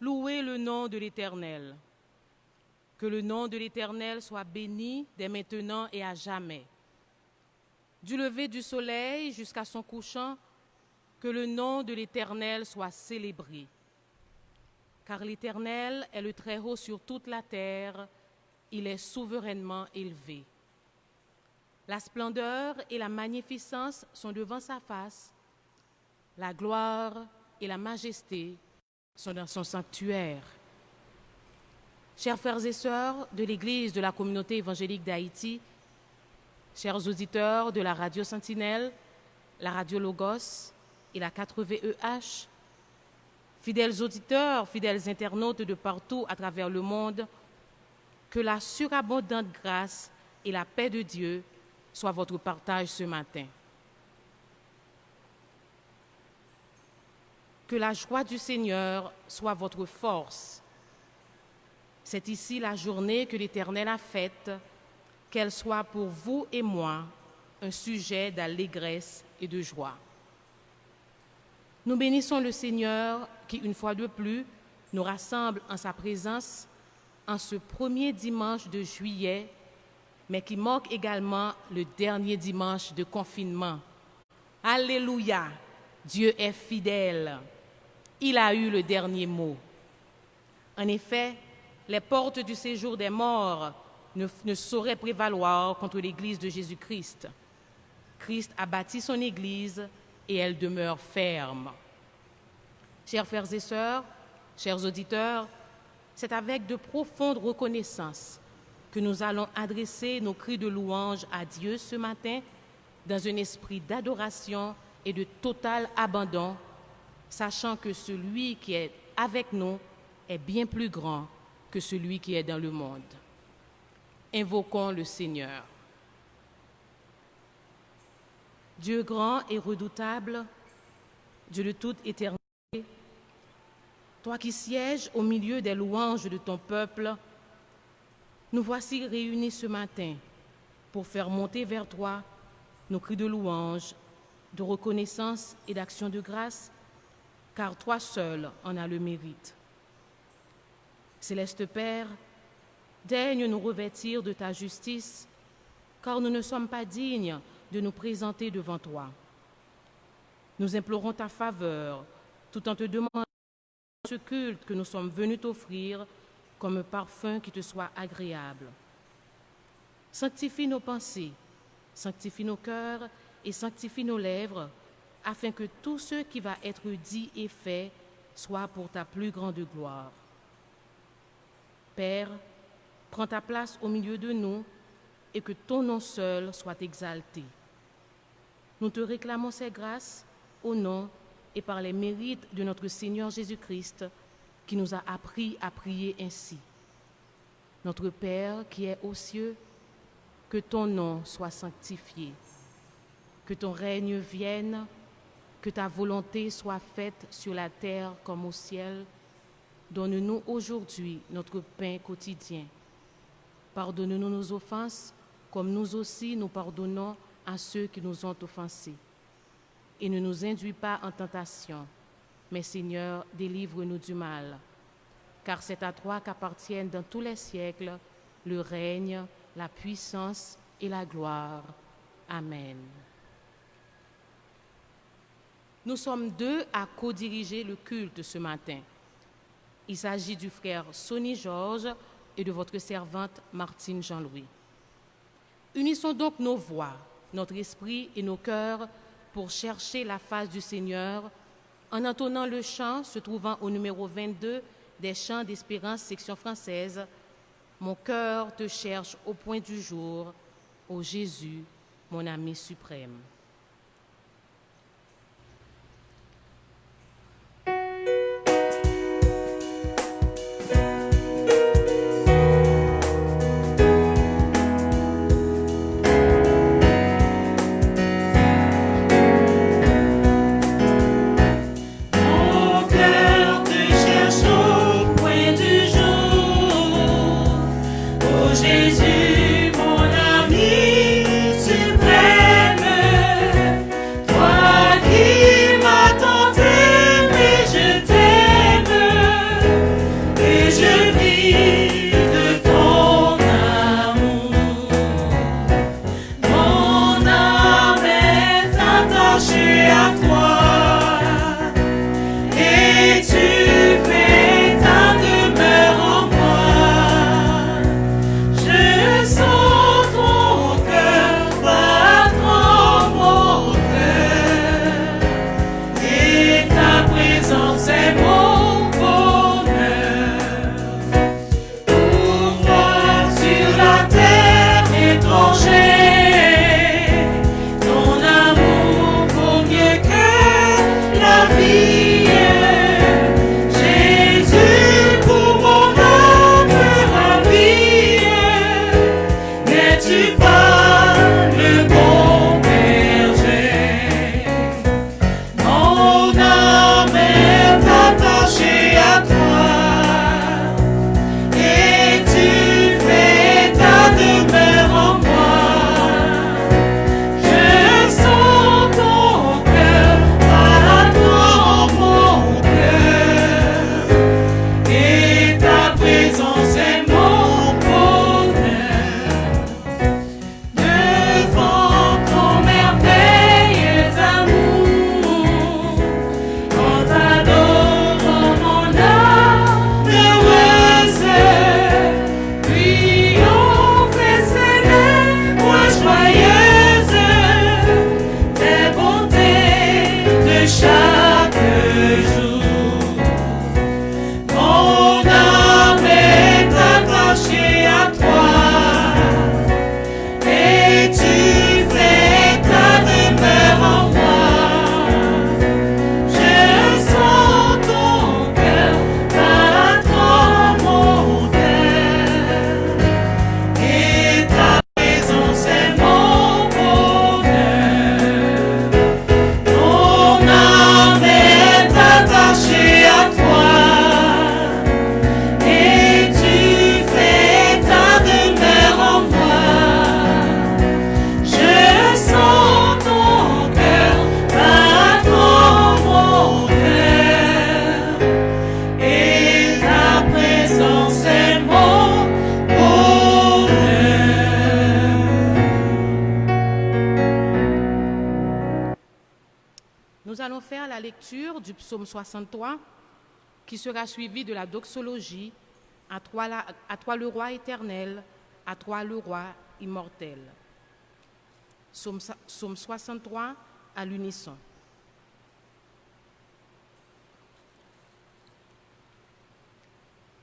Louez le nom de l'Éternel. Que le nom de l'Éternel soit béni dès maintenant et à jamais. Du lever du soleil jusqu'à son couchant, que le nom de l'Éternel soit célébré. Car l'Éternel est le Très-Haut sur toute la terre, il est souverainement élevé. La splendeur et la magnificence sont devant sa face, la gloire et la majesté sont dans son sanctuaire. Chers frères et sœurs de l'Église de la communauté évangélique d'Haïti, chers auditeurs de la radio Sentinelle, la radio Logos et la 4VEH, fidèles auditeurs, fidèles internautes de partout à travers le monde, que la surabondante grâce et la paix de Dieu soient votre partage ce matin. Que la joie du Seigneur soit votre force. C'est ici la journée que l'Éternel a faite, qu'elle soit pour vous et moi un sujet d'allégresse et de joie. Nous bénissons le Seigneur qui, une fois de plus, nous rassemble en sa présence en ce premier dimanche de juillet, mais qui marque également le dernier dimanche de confinement. Alléluia! Dieu est fidèle. Il a eu le dernier mot. En effet, les portes du séjour des morts ne sauraient prévaloir contre l'Église de Jésus-Christ. Christ a bâti son Église et elle demeure ferme. Chers frères et sœurs, chers auditeurs, c'est avec de profondes reconnaissances que nous allons adresser nos cris de louange à Dieu ce matin dans un esprit d'adoration et de total abandon, sachant que celui qui est avec nous est bien plus grand que celui qui est dans le monde. Invoquons le Seigneur. Dieu grand et redoutable, Dieu de toute éternité, toi qui sièges au milieu des louanges de ton peuple, nous voici réunis ce matin pour faire monter vers toi nos cris de louange, de reconnaissance et d'action de grâce, car toi seul en as le mérite. Céleste Père, daigne nous revêtir de ta justice, car nous ne sommes pas dignes de nous présenter devant toi. Nous implorons ta faveur, tout en te demandant ce culte que nous sommes venus t'offrir comme un parfum qui te soit agréable. Sanctifie nos pensées, sanctifie nos cœurs et sanctifie nos lèvres, afin que tout ce qui va être dit et fait soit pour ta plus grande gloire. Père, prends ta place au milieu de nous et que ton nom seul soit exalté. Nous te réclamons ces grâces au nom et par les mérites de notre Seigneur Jésus-Christ, qui nous a appris à prier ainsi. Notre Père qui es aux cieux, que ton nom soit sanctifié, que ton règne vienne, que ta volonté soit faite sur la terre comme au ciel. Donne-nous aujourd'hui notre pain quotidien. Pardonne-nous nos offenses, comme nous aussi nous pardonnons à ceux qui nous ont offensés. Et ne nous induis pas en tentation, mais Seigneur, délivre-nous du mal. Car c'est à toi qu'appartiennent dans tous les siècles le règne, la puissance et la gloire. Amen. Nous sommes deux à co-diriger le culte ce matin. Il s'agit du frère Sonny Georges et de votre servante Martine Jean-Louis. Unissons donc nos voix, notre esprit et nos cœurs pour chercher la face du Seigneur en entonnant le chant se trouvant au numéro 22 des chants d'Espérance section française. Mon cœur te cherche au point du jour, ô Jésus, mon ami suprême. Jésus, mon ami suprême. faire la lecture du psaume 63 qui sera suivi de la doxologie. À toi le roi éternel, à toi le roi immortel. Psaume 63 à l'unisson.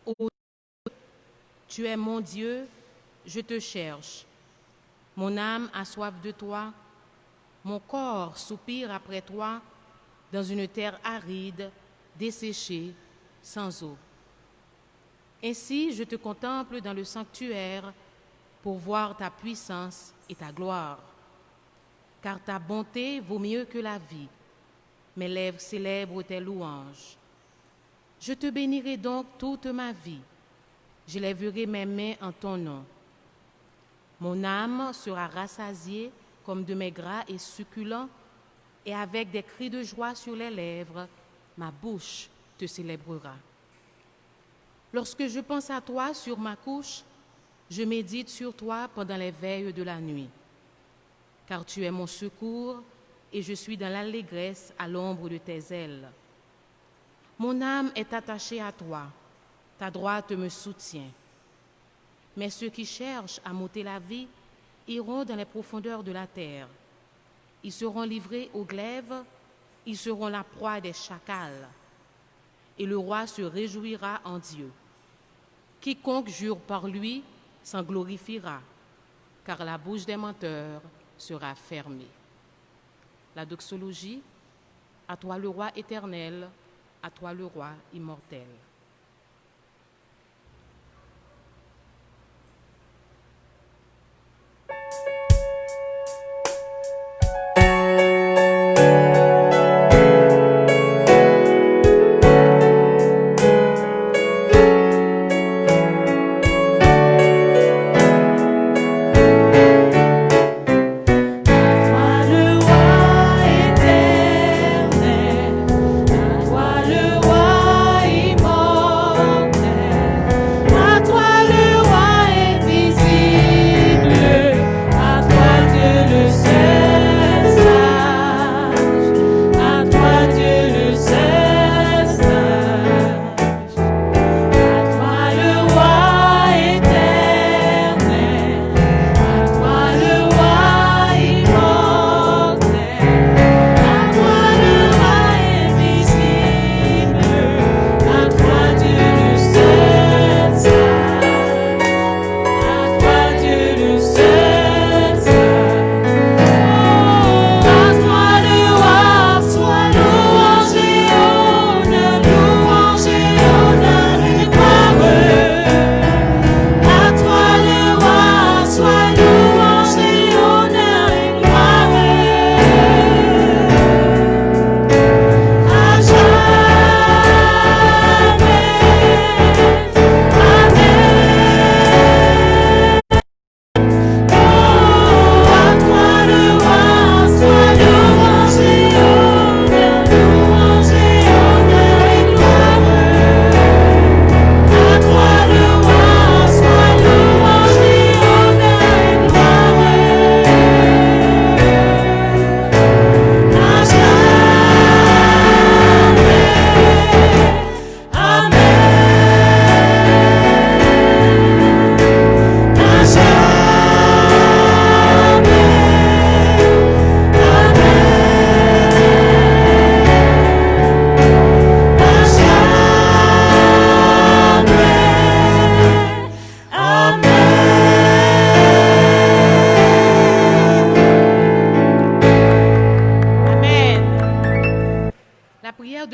Ô Dieu, tu es mon Dieu, je te cherche. Mon âme a soif de toi, mon corps soupire après toi dans une terre aride, desséchée, sans eau. Ainsi, je te contemple dans le sanctuaire pour voir ta puissance et ta gloire. Car ta bonté vaut mieux que la vie. Mes lèvres célèbrent tes louanges. Je te bénirai donc toute ma vie. J'élèverai mes mains en ton nom. Mon âme sera rassasiée comme de mets gras et succulents, et avec des cris de joie sur les lèvres, ma bouche te célébrera. Lorsque je pense à toi sur ma couche, je médite sur toi pendant les veilles de la nuit. Car tu es mon secours et je suis dans l'allégresse à l'ombre de tes ailes. Mon âme est attachée à toi, ta droite me soutient. Mais ceux qui cherchent à m'ôter la vie iront dans les profondeurs de la terre. Ils seront livrés aux glaives, ils seront la proie des chacals. Et le roi se réjouira en Dieu. Quiconque jure par lui s'en glorifiera, car la bouche des menteurs sera fermée. La doxologie, à toi le roi éternel, à toi le roi immortel.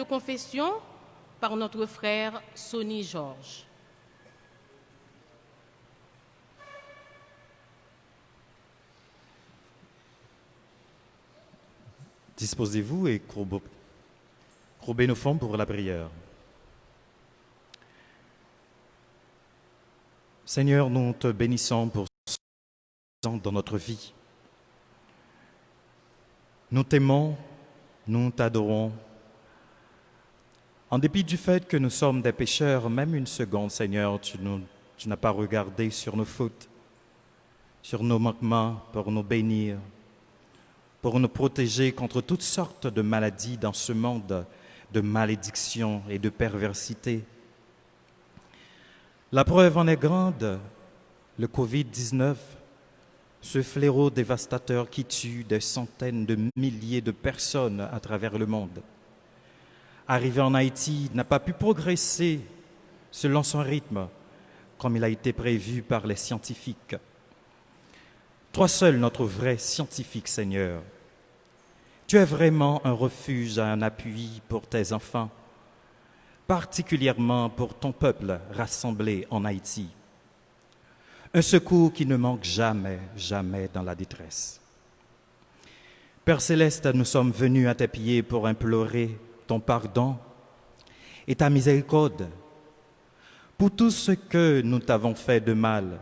Confession par notre frère Sonny Georges. Disposez-vous et courbez nos fronts pour la prière. Seigneur, nous te bénissons pour ce temps dans notre vie. Nous t'aimons, nous t'adorons. En dépit du fait que nous sommes des pécheurs, même une seconde, Seigneur, tu n'as pas regardé sur nos fautes, sur nos manquements pour nous bénir. pour nous protéger contre toutes sortes de maladies dans ce monde de malédiction et de perversité. La preuve en est grande, le Covid-19, ce fléau dévastateur qui tue des centaines de milliers de personnes à travers le monde. Arrivé en Haïti, n'a pas pu progresser selon son rythme, comme il a été prévu par les scientifiques. Toi seul, notre vrai scientifique, Seigneur. Tu es vraiment un refuge, un appui pour tes enfants, particulièrement pour ton peuple rassemblé en Haïti. Un secours qui ne manque jamais, jamais dans la détresse. Père Céleste, nous sommes venus à tes pieds pour implorer ton pardon et ta miséricorde pour tout ce que nous t'avons fait de mal.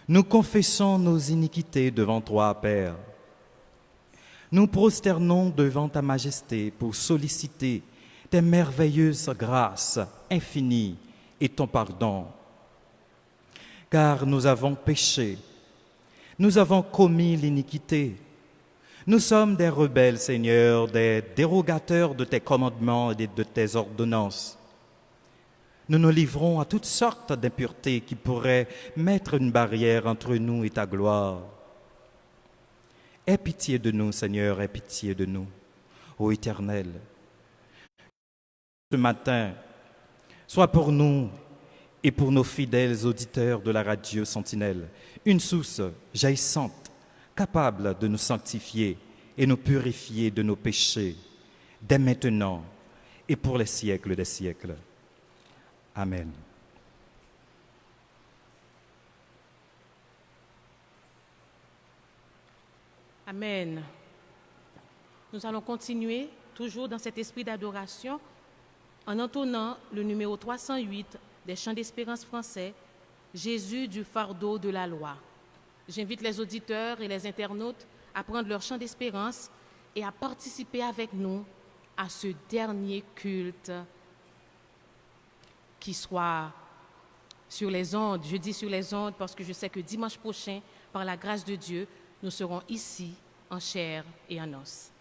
Nous confessons nos iniquités devant toi, Père. Nous prosternons devant ta majesté pour solliciter tes merveilleuses grâces infinies et ton pardon. Car nous avons péché, nous avons commis l'iniquité. Nous sommes des rebelles, Seigneur, des dérogateurs de tes commandements et de tes ordonnances. Nous nous livrons à toutes sortes d'impuretés qui pourraient mettre une barrière entre nous et ta gloire. Aie pitié de nous, Seigneur, aie pitié de nous, ô Éternel. Ce matin, sois pour nous et pour nos fidèles auditeurs de la radio Sentinelle, une source jaillissante, capable de nous sanctifier et nous purifier de nos péchés, dès maintenant et pour les siècles des siècles. Amen. Amen. Nous allons continuer, toujours dans cet esprit d'adoration, en entonnant le numéro 308 des Chants d'Espérance français, Jésus du fardeau de la loi. J'invite les auditeurs et les internautes à prendre leur chant d'espérance et à participer avec nous à ce dernier culte qui soit sur les ondes. Je dis sur les ondes parce que je sais que dimanche prochain, par la grâce de Dieu, nous serons ici en chair et en os.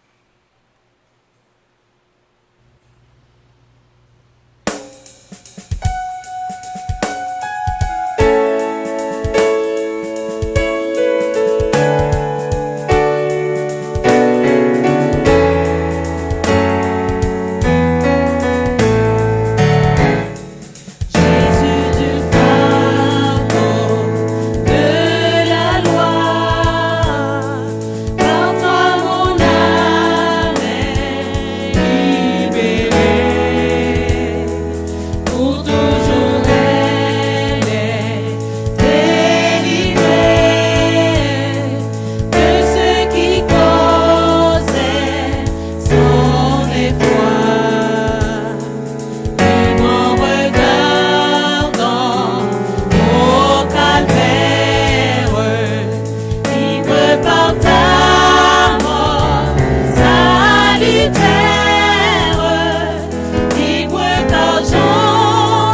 Salutaire, libre d'argent.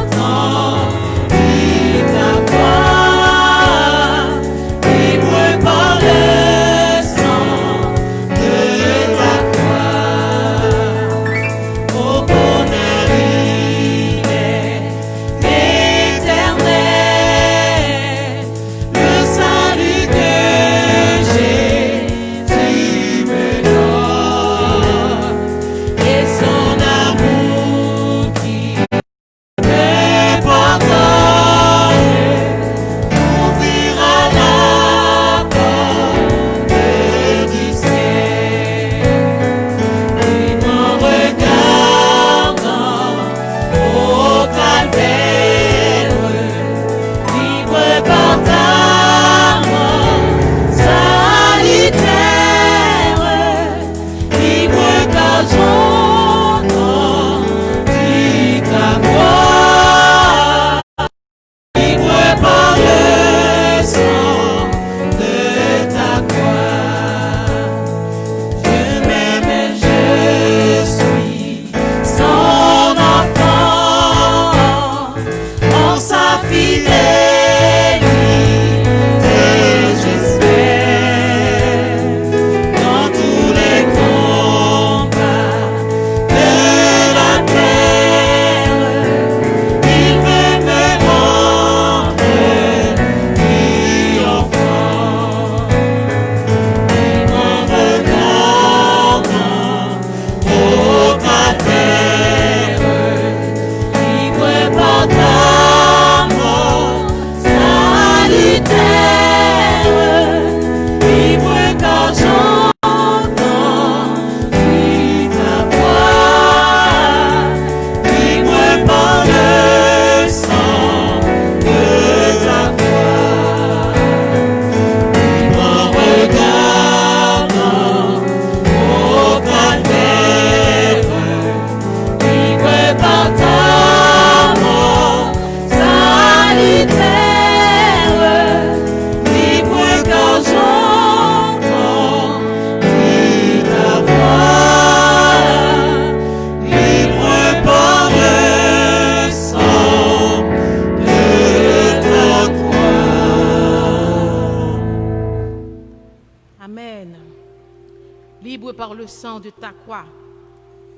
le sang de ta croix.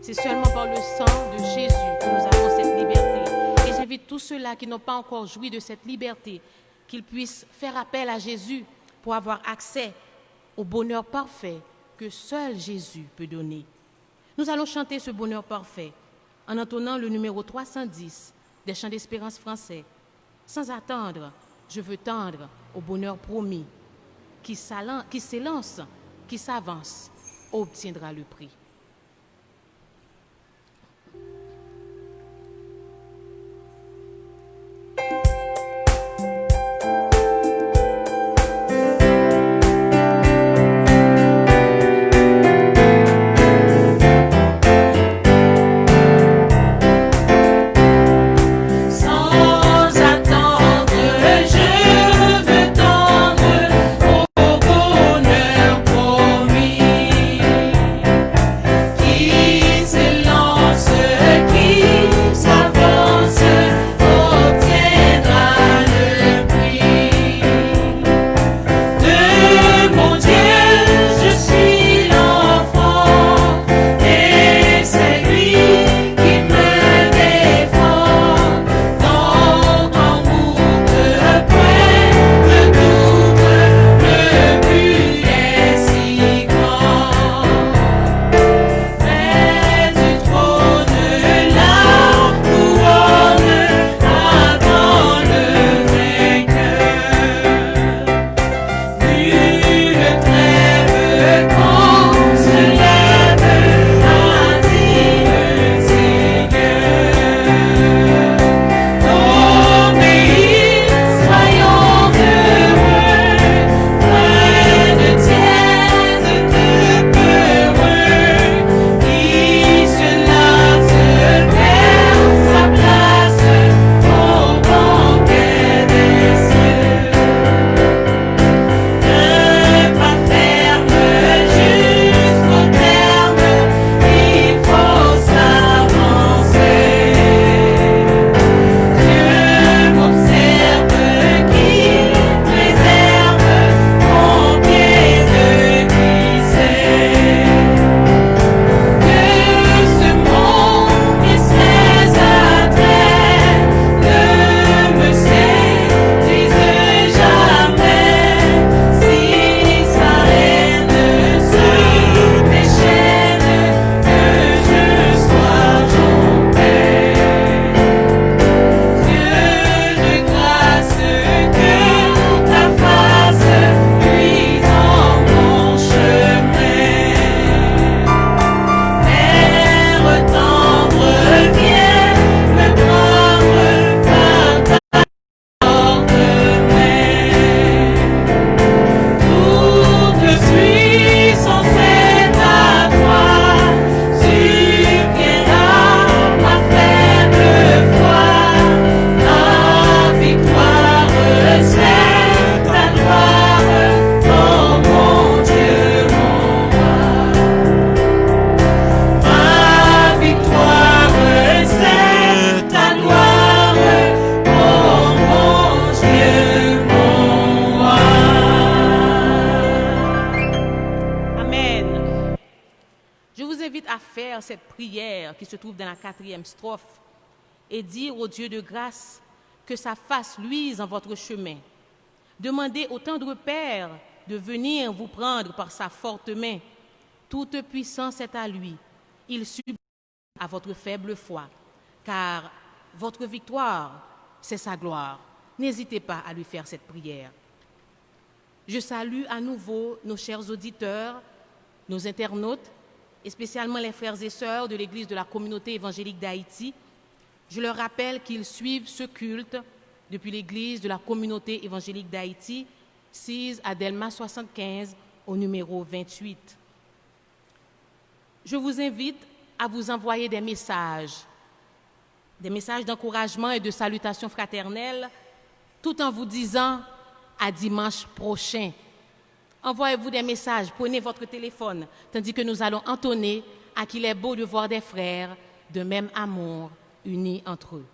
C'est seulement par le sang de Jésus que nous avons cette liberté. Et j'invite tous ceux-là qui n'ont pas encore joui de cette liberté, qu'ils puissent faire appel à Jésus pour avoir accès au bonheur parfait que seul Jésus peut donner. Nous allons chanter ce bonheur parfait en entonnant le numéro 310 des Chants d'Espérance français. Sans attendre, je veux tendre au bonheur promis. Qui s'élance, qui s'avance, obtiendra le prix. Cette prière qui se trouve dans la 4e strophe et dire au Dieu de grâce que sa face luise en votre chemin. Demandez au tendre Père de venir vous prendre par sa forte main. Toute puissance est à lui. Il subit à votre faible foi, car votre victoire, c'est sa gloire. N'hésitez pas à lui faire cette prière. Je salue à nouveau nos chers auditeurs, nos internautes, et spécialement les frères et sœurs de l'Église de la communauté évangélique d'Haïti. Je leur rappelle qu'ils suivent ce culte depuis l'Église de la communauté évangélique d'Haïti, 6 à Delma 75, au numéro 28. Je vous invite à vous envoyer des messages d'encouragement et de salutations fraternelles, tout en vous disant à dimanche prochain. Envoyez-vous des messages, prenez votre téléphone, tandis que nous allons entonner « À qu'il est beau de voir des frères de même amour unis entre eux ».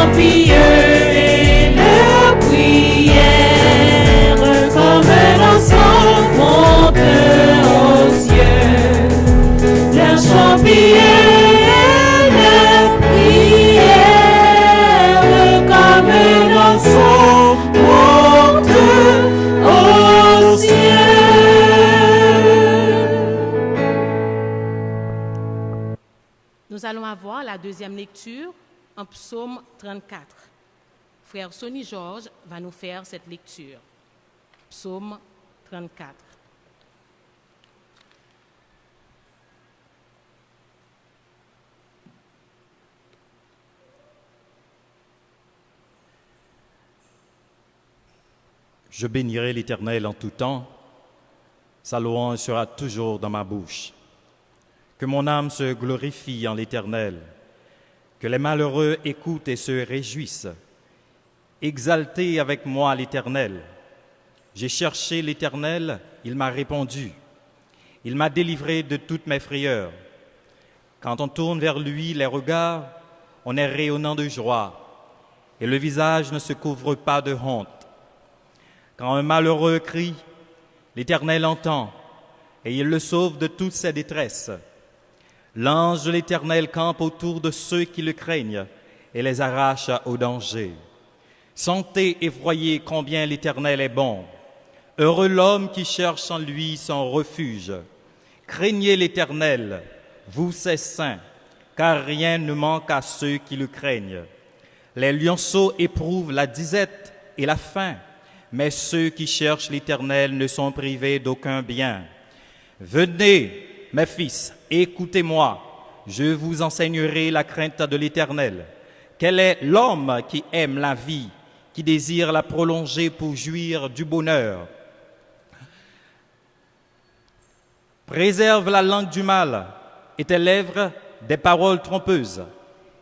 chants pieux et leurs prières comme un enfant monte aux cieux. Leurs chants pieux et leurs prières comme un enfant monte aux cieux. Nous allons avoir la deuxième lecture en psaume 34. Frère Sonny Georges va nous faire cette lecture. Psaume 34. Je bénirai l'Éternel en tout temps, sa louange sera toujours dans ma bouche. Que mon âme se glorifie en l'Éternel, que les malheureux écoutent et se réjouissent. Exaltez avec moi l'Éternel. J'ai cherché l'Éternel, il m'a répondu. Il m'a délivré de toutes mes frayeurs. Quand on tourne vers lui les regards, on est rayonnant de joie, et le visage ne se couvre pas de honte. Quand un malheureux crie, l'Éternel entend, et il le sauve de toutes ses détresses. L'ange de l'Éternel campe autour de ceux qui le craignent et les arrache au danger. Sentez et voyez combien l'Éternel est bon. Heureux l'homme qui cherche en lui son refuge. Craignez l'Éternel, vous ses saints, car rien ne manque à ceux qui le craignent. Les lionceaux éprouvent la disette et la faim, mais ceux qui cherchent l'Éternel ne sont privés d'aucun bien. Venez, mes fils, écoutez-moi, je vous enseignerai la crainte de l'Éternel. Quel est l'homme qui aime la vie, qui désire la prolonger pour jouir du bonheur? Préserve la langue du mal et tes lèvres des paroles trompeuses.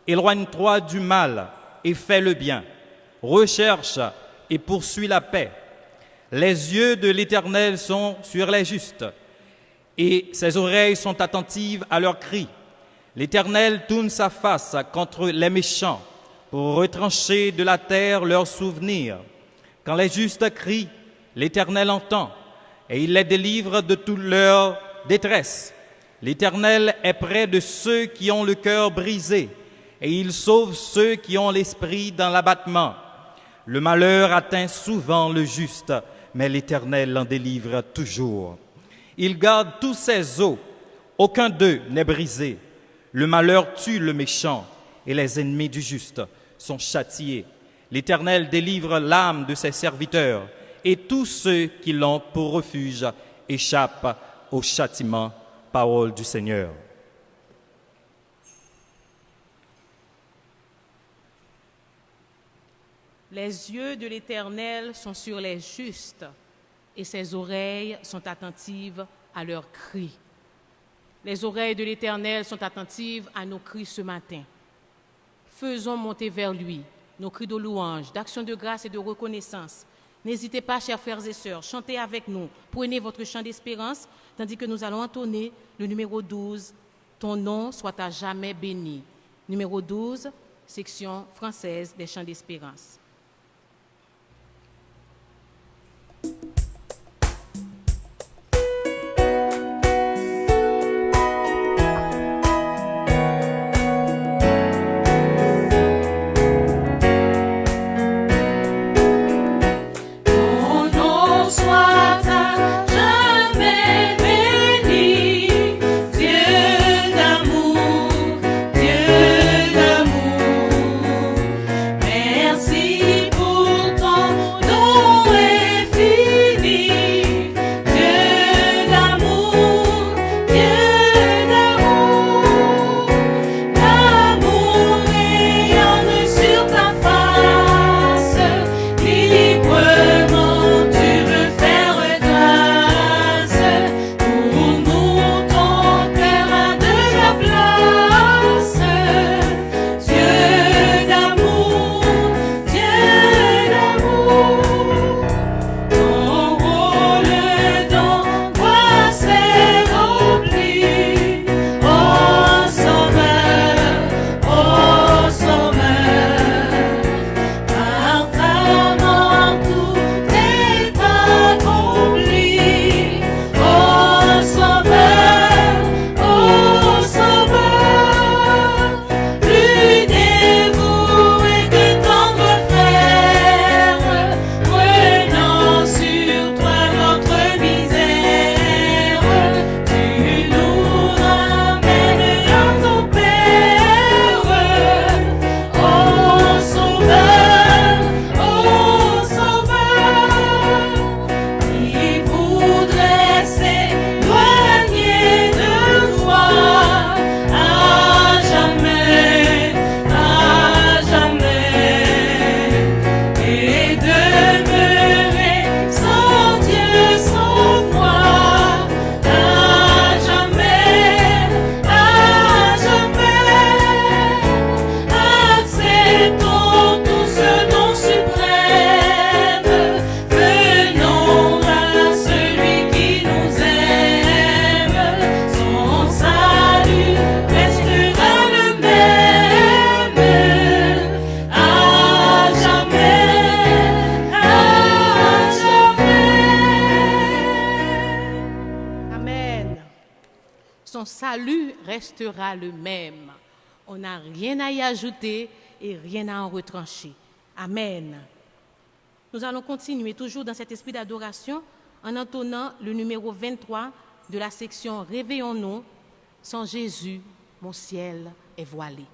Éloigne-toi du mal et fais le bien. Recherche et poursuis la paix. Les yeux de l'Éternel sont sur les justes, et ses oreilles sont attentives à leurs cris. L'Éternel tourne sa face contre les méchants pour retrancher de la terre leurs souvenirs. Quand les justes crient, l'Éternel entend, et il les délivre de toute leur détresse. L'Éternel est près de ceux qui ont le cœur brisé, et il sauve ceux qui ont l'esprit dans l'abattement. Le malheur atteint souvent le juste, mais l'Éternel l'en délivre toujours. Il garde tous ses os, aucun d'eux n'est brisé. Le malheur tue le méchant, et les ennemis du juste sont châtiés. L'Éternel délivre l'âme de ses serviteurs, et tous ceux qui l'ont pour refuge échappent au châtiment. Parole du Seigneur. Les yeux de l'Éternel sont sur les justes, et ses oreilles sont attentives à leurs cris. Les oreilles de l'Éternel sont attentives à nos cris ce matin. Faisons monter vers lui nos cris de louange, d'action de grâce et de reconnaissance. N'hésitez pas, chers frères et sœurs, chantez avec nous. Prenez votre chant d'espérance, tandis que nous allons entonner le numéro 12, « Ton nom soit à jamais béni ». Numéro 12, section française des chants d'espérance. Merci. son salut restera le même. On n'a rien à y ajouter et rien à en retrancher. Amen. Nous allons continuer toujours dans cet esprit d'adoration en entonnant le numéro 23 de la section Réveillons-nous, sans Jésus, mon ciel est voilé.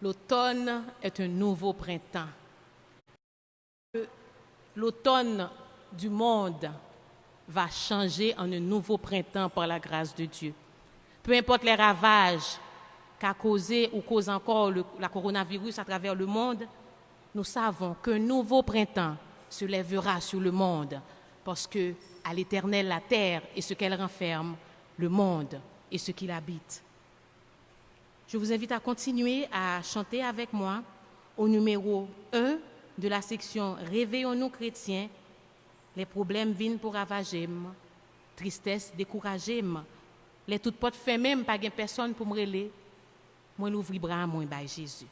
L'automne est un nouveau printemps. L'automne du monde va changer en un nouveau printemps par la grâce de Dieu. Peu importe les ravages qu'a causé ou cause encore la coronavirus à travers le monde, nous savons qu'un nouveau printemps se lèvera sur le monde parce que à l'Éternel la terre et ce qu'elle renferme, le monde et ce qu'il habite. Je vous invite à continuer à chanter avec moi au numéro 1 de la section Réveillons-nous chrétiens. Les problèmes viennent pour ravager, tristesse décourager, les toutes portes fermées, pas de personne pour me relayer. Moi l'ouvrir bras moi by Jésus.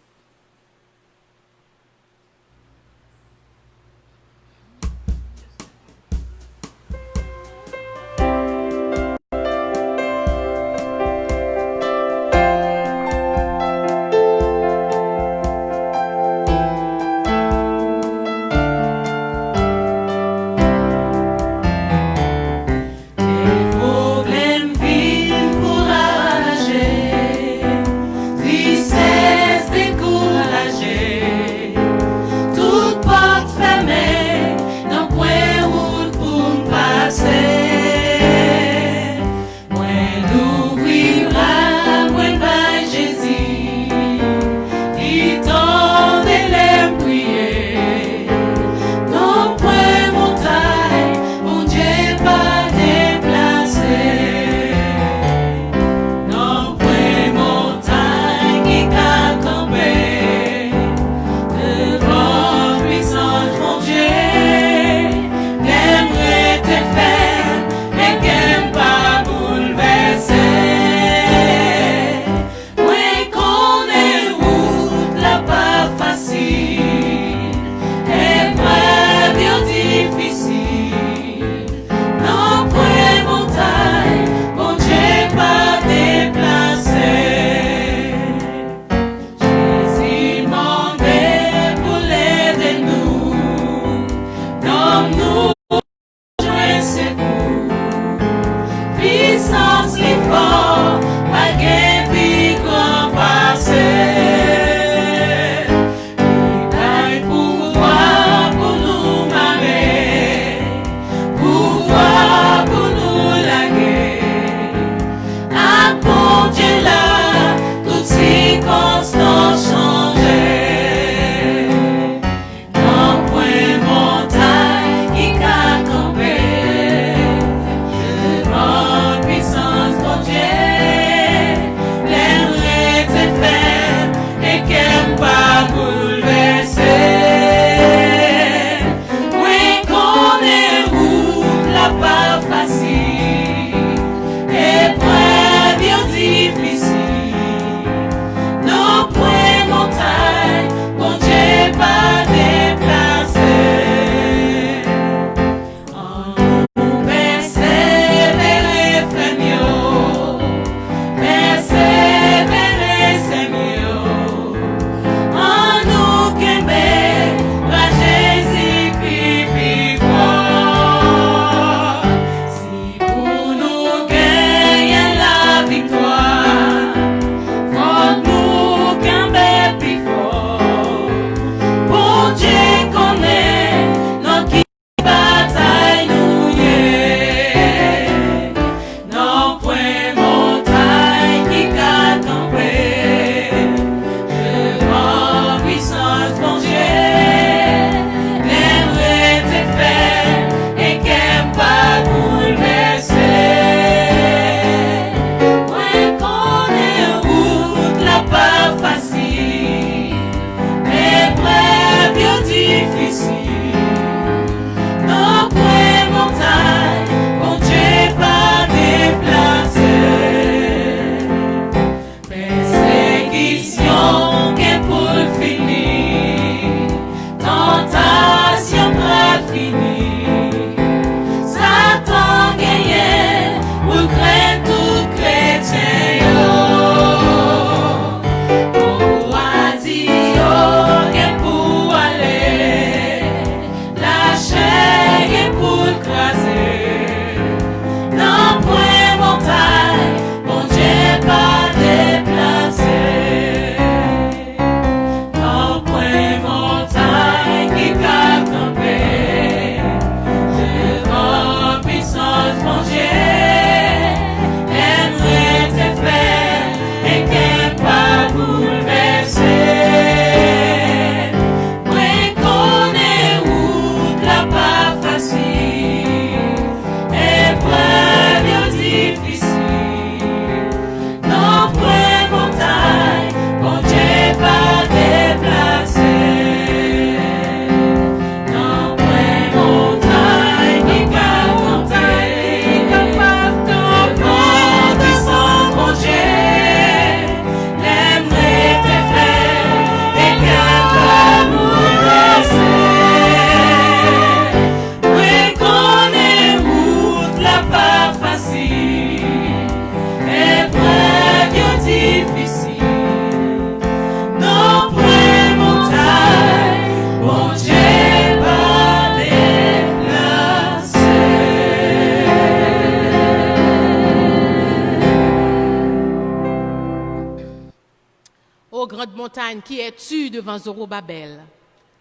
grande montagne, qui es-tu devant Zorobabel?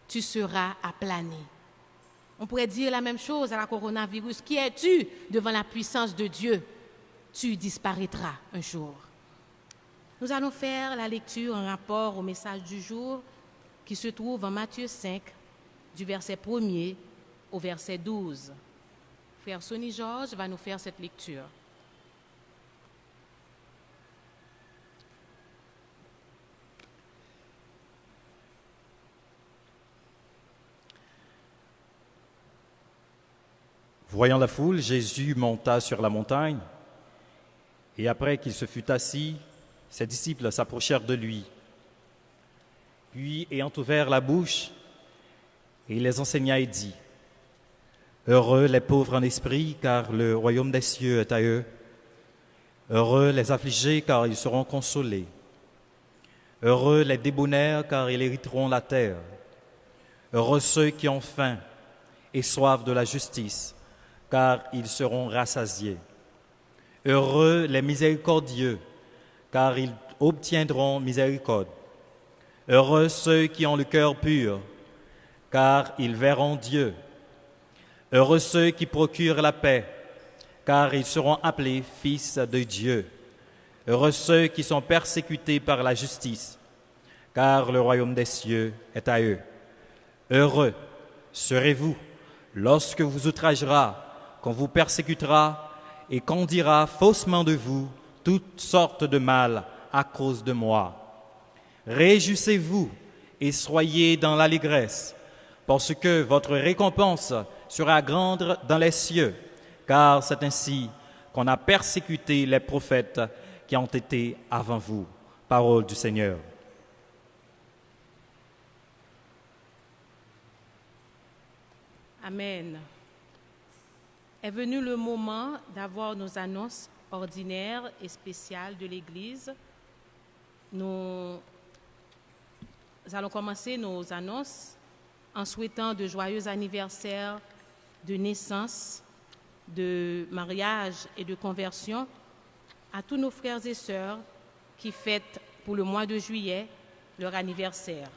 Tu seras aplani. On pourrait dire la même chose à la coronavirus. Qui es-tu devant la puissance de Dieu? Tu disparaîtras un jour. Nous allons faire la lecture en rapport au message du jour qui se trouve en Matthieu 5, du verset 1er au verset 12. Frère Sonny Georges va nous faire cette lecture. Voyant la foule, Jésus monta sur la montagne, et après qu'il se fut assis, ses disciples s'approchèrent de lui. Puis, ayant ouvert la bouche, il les enseigna et dit: Heureux les pauvres en esprit, car le royaume des cieux est à eux. Heureux les affligés, car ils seront consolés. Heureux les débonnaires, car ils hériteront la terre. Heureux ceux qui ont faim et soif de la justice, car ils seront rassasiés. Heureux les miséricordieux, car ils obtiendront miséricorde. Heureux ceux qui ont le cœur pur, car ils verront Dieu. Heureux ceux qui procurent la paix, car ils seront appelés fils de Dieu. Heureux ceux qui sont persécutés par la justice, car le royaume des cieux est à eux. Heureux serez-vous lorsque vous outragera, qu'on vous persécutera et qu'on dira faussement de vous toutes sortes de mal à cause de moi. Réjouissez-vous et soyez dans l'allégresse, parce que votre récompense sera grande dans les cieux, car c'est ainsi qu'on a persécuté les prophètes qui ont été avant vous. Parole du Seigneur. Amen. Est venu le moment d'avoir nos annonces ordinaires et spéciales de l'Église. Nous allons commencer nos annonces en souhaitant de joyeux anniversaires de naissance, de mariage et de conversion à tous nos frères et sœurs qui fêtent pour le mois de juillet leur anniversaire.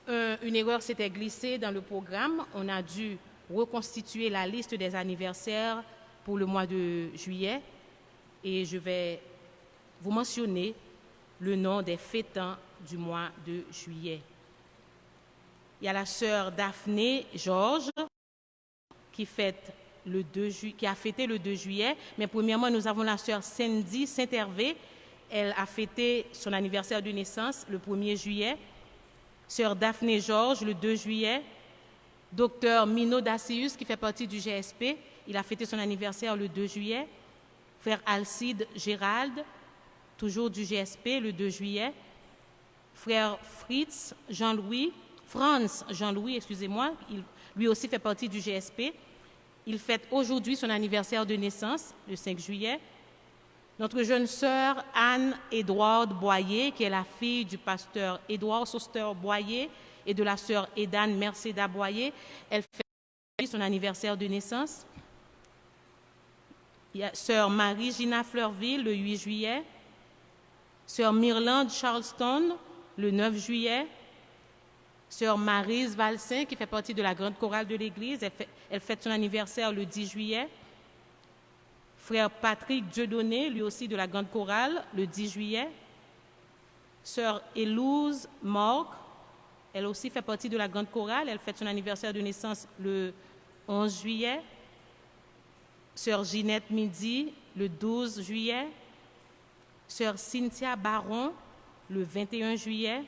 Une erreur s'était glissée dans le programme. On a dû reconstituer la liste des anniversaires pour le mois de juillet et je vais vous mentionner le nom des fêtants du mois de juillet. Il y a la sœur Daphné Georges qui a fêté le 2 juillet, mais premièrement nous avons la sœur Cindy Saint-Hervé. Elle a fêté son anniversaire de naissance le 1er juillet. Sœur Daphné Georges le 2 juillet, Docteur Mino Dacius, qui fait partie du GSP, il a fêté son anniversaire le 2 juillet. Frère Alcide Gérald, toujours du GSP, le 2 juillet. Frère Franz Jean-Louis, excusez-moi, lui aussi fait partie du GSP. Il fête aujourd'hui son anniversaire de naissance, le 5 juillet. Notre jeune sœur Anne-Édouard Boyer, qui est la fille du pasteur Édouard Soster Boyer et de la sœur Edane Merceda Boyer, elle fête son anniversaire de naissance. Il y a sœur Marie-Gina Fleurville, le 8 juillet. Sœur Myrlande Charleston, le 9 juillet. Sœur Maryse Valsin, qui fait partie de la grande chorale de l'Église, elle fête son anniversaire le 10 juillet. Frère Patrick Dieudonné, lui aussi de la grande chorale, le 10 juillet. Sœur Élouse Morgue, elle aussi fait partie de la grande chorale, elle fête son anniversaire de naissance le 11 juillet. Sœur Ginette Midi, le 12 juillet. Sœur Cynthia Baron, le 21 juillet.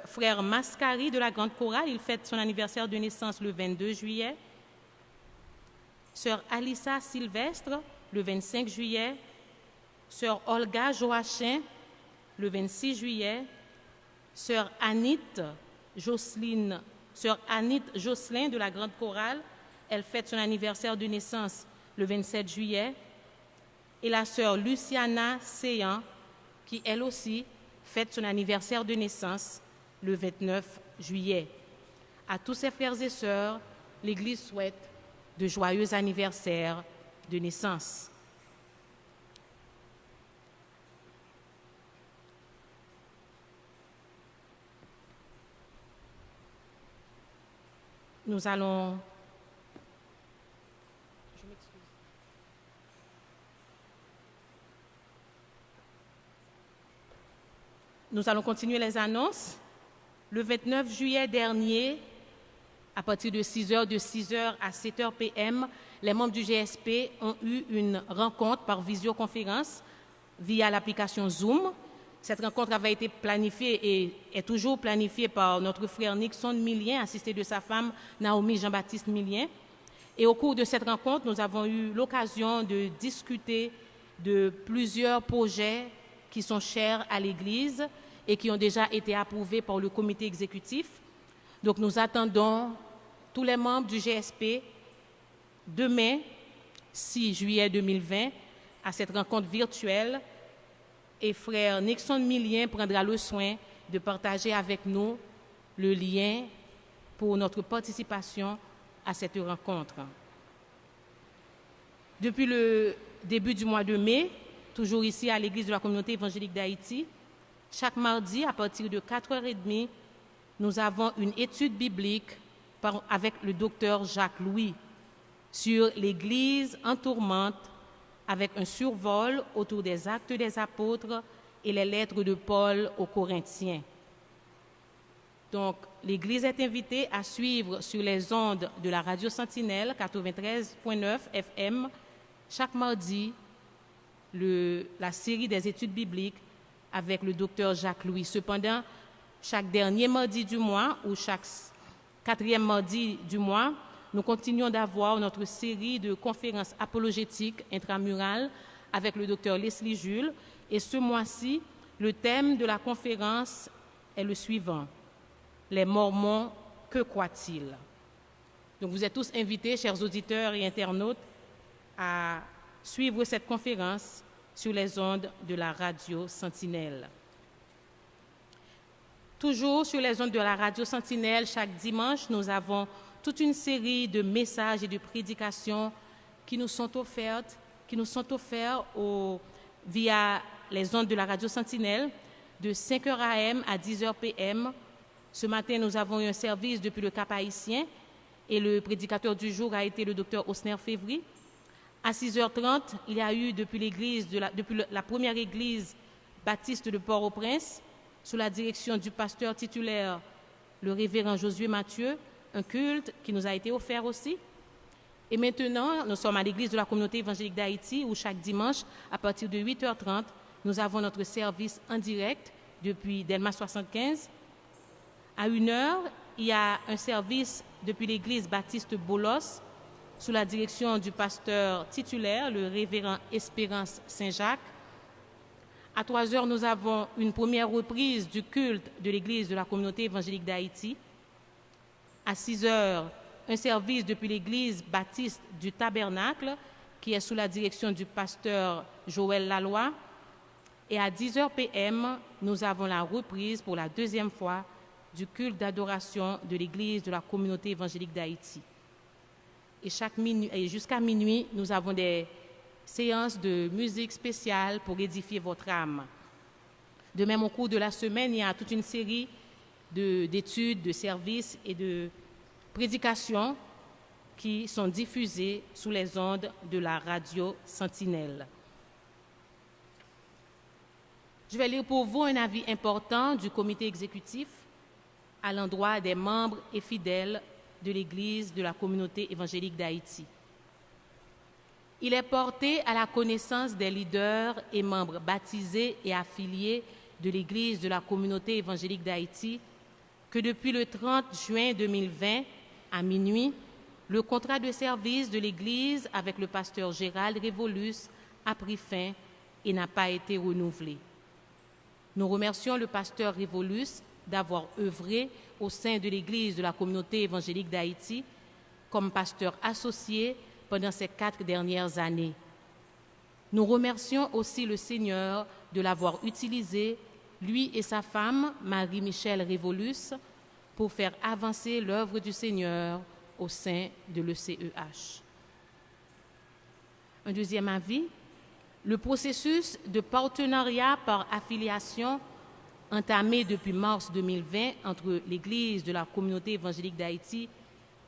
Frère Mascari de la grande chorale, il fête son anniversaire de naissance le 22 juillet. Sœur Alissa Sylvestre, le 25 juillet. Sœur Olga Joachim, le 26 juillet. Sœur Anit Jocelyne de la grande chorale, elle fête son anniversaire de naissance le 27 juillet. Et la sœur Luciana Séan, qui elle aussi fête son anniversaire de naissance le 29 juillet. À tous ses frères et sœurs, l'Église souhaite de joyeux anniversaires de naissance. Nous allons... Nous allons continuer les annonces. Le 29 juillet dernier, à partir de 6h à 7h p.m., les membres du GSP ont eu une rencontre par visioconférence via l'application Zoom. Cette rencontre avait été planifiée et est toujours planifiée par notre frère Nixon Millien, assisté de sa femme Naomi Jean-Baptiste Millien. Et au cours de cette rencontre, nous avons eu l'occasion de discuter de plusieurs projets qui sont chers à l'Église et qui ont déjà été approuvés par le comité exécutif. Donc nous attendons tous les membres du GSP demain, 6 juillet 2020, à cette rencontre virtuelle. Et frère Nixon Millien prendra le soin de partager avec nous le lien pour notre participation à cette rencontre. Depuis le début du mois de mai, toujours ici à l'Église de la Communauté évangélique d'Haïti, chaque mardi, à partir de 4h30, nous avons une étude biblique avec le docteur Jacques Louis sur l'Église en tourmente, avec un survol autour des actes des apôtres et les lettres de Paul aux Corinthiens. Donc, l'Église est invitée à suivre sur les ondes de la radio Sentinelle 93.9 FM chaque mardi la série des études bibliques avec le docteur Jacques Louis. Cependant, chaque dernier mardi du mois ou chaque 4e mardi du mois, nous continuons d'avoir notre série de conférences apologétiques intramurales avec le docteur Leslie Jules. Et ce mois-ci, le thème de la conférence est le suivant: les Mormons, que croient-ils? Donc vous êtes tous invités, chers auditeurs et internautes, à suivre cette conférence sur les ondes de la radio Sentinelle. Toujours sur les ondes de la radio Sentinelle, chaque dimanche, nous avons toute une série de messages et de prédications qui nous sont offerts via les ondes de la radio Sentinelle de 5h AM à 10h PM. Ce matin, nous avons eu un service depuis le Cap Haïtien et le prédicateur du jour a été le docteur Osner Févry. À 6h30, il y a eu depuis la première église baptiste de Port-au-Prince, sous la direction du pasteur titulaire, le révérend Josué Mathieu, un culte qui nous a été offert aussi. Et maintenant, nous sommes à l'église de la Communauté évangélique d'Haïti où chaque dimanche, à partir de 8h30, nous avons notre service en direct depuis Delma 75. À 1h, il y a un service depuis l'église baptiste Bolos, sous la direction du pasteur titulaire, le révérend Espérance Saint-Jacques. À 3h, nous avons une première reprise du culte de l'église de la communauté évangélique d'Haïti. À 6h, un service depuis l'église baptiste du Tabernacle, qui est sous la direction du pasteur Joël Laloy. Et à 10h p.m., nous avons la reprise pour la deuxième fois du culte d'adoration de l'église de la communauté évangélique d'Haïti. Et jusqu'à minuit, nous avons des séances de musique spéciale pour édifier votre âme. De même, au cours de la semaine, il y a toute une série d'études, de services et de prédications qui sont diffusées sous les ondes de la radio Sentinelle. Je vais lire pour vous un avis important du comité exécutif à l'endroit des membres et fidèles de l'Église de la communauté évangélique d'Haïti. Il est porté à la connaissance des leaders et membres baptisés et affiliés de l'Église de la communauté évangélique d'Haïti que depuis le 30 juin 2020, à minuit, le contrat de service de l'Église avec le pasteur Gérald Révolus a pris fin et n'a pas été renouvelé. Nous remercions le pasteur Révolus d'avoir œuvré au sein de l'Église de la communauté évangélique d'Haïti comme pasteur associé pendant ces 4 dernières années. Nous remercions aussi le Seigneur de l'avoir utilisé, lui et sa femme, Marie-Michel Révolus, pour faire avancer l'œuvre du Seigneur au sein de l'ECEH. Un deuxième avis, le processus de partenariat par affiliation entamé depuis mars 2020 entre l'Église de la communauté évangélique d'Haïti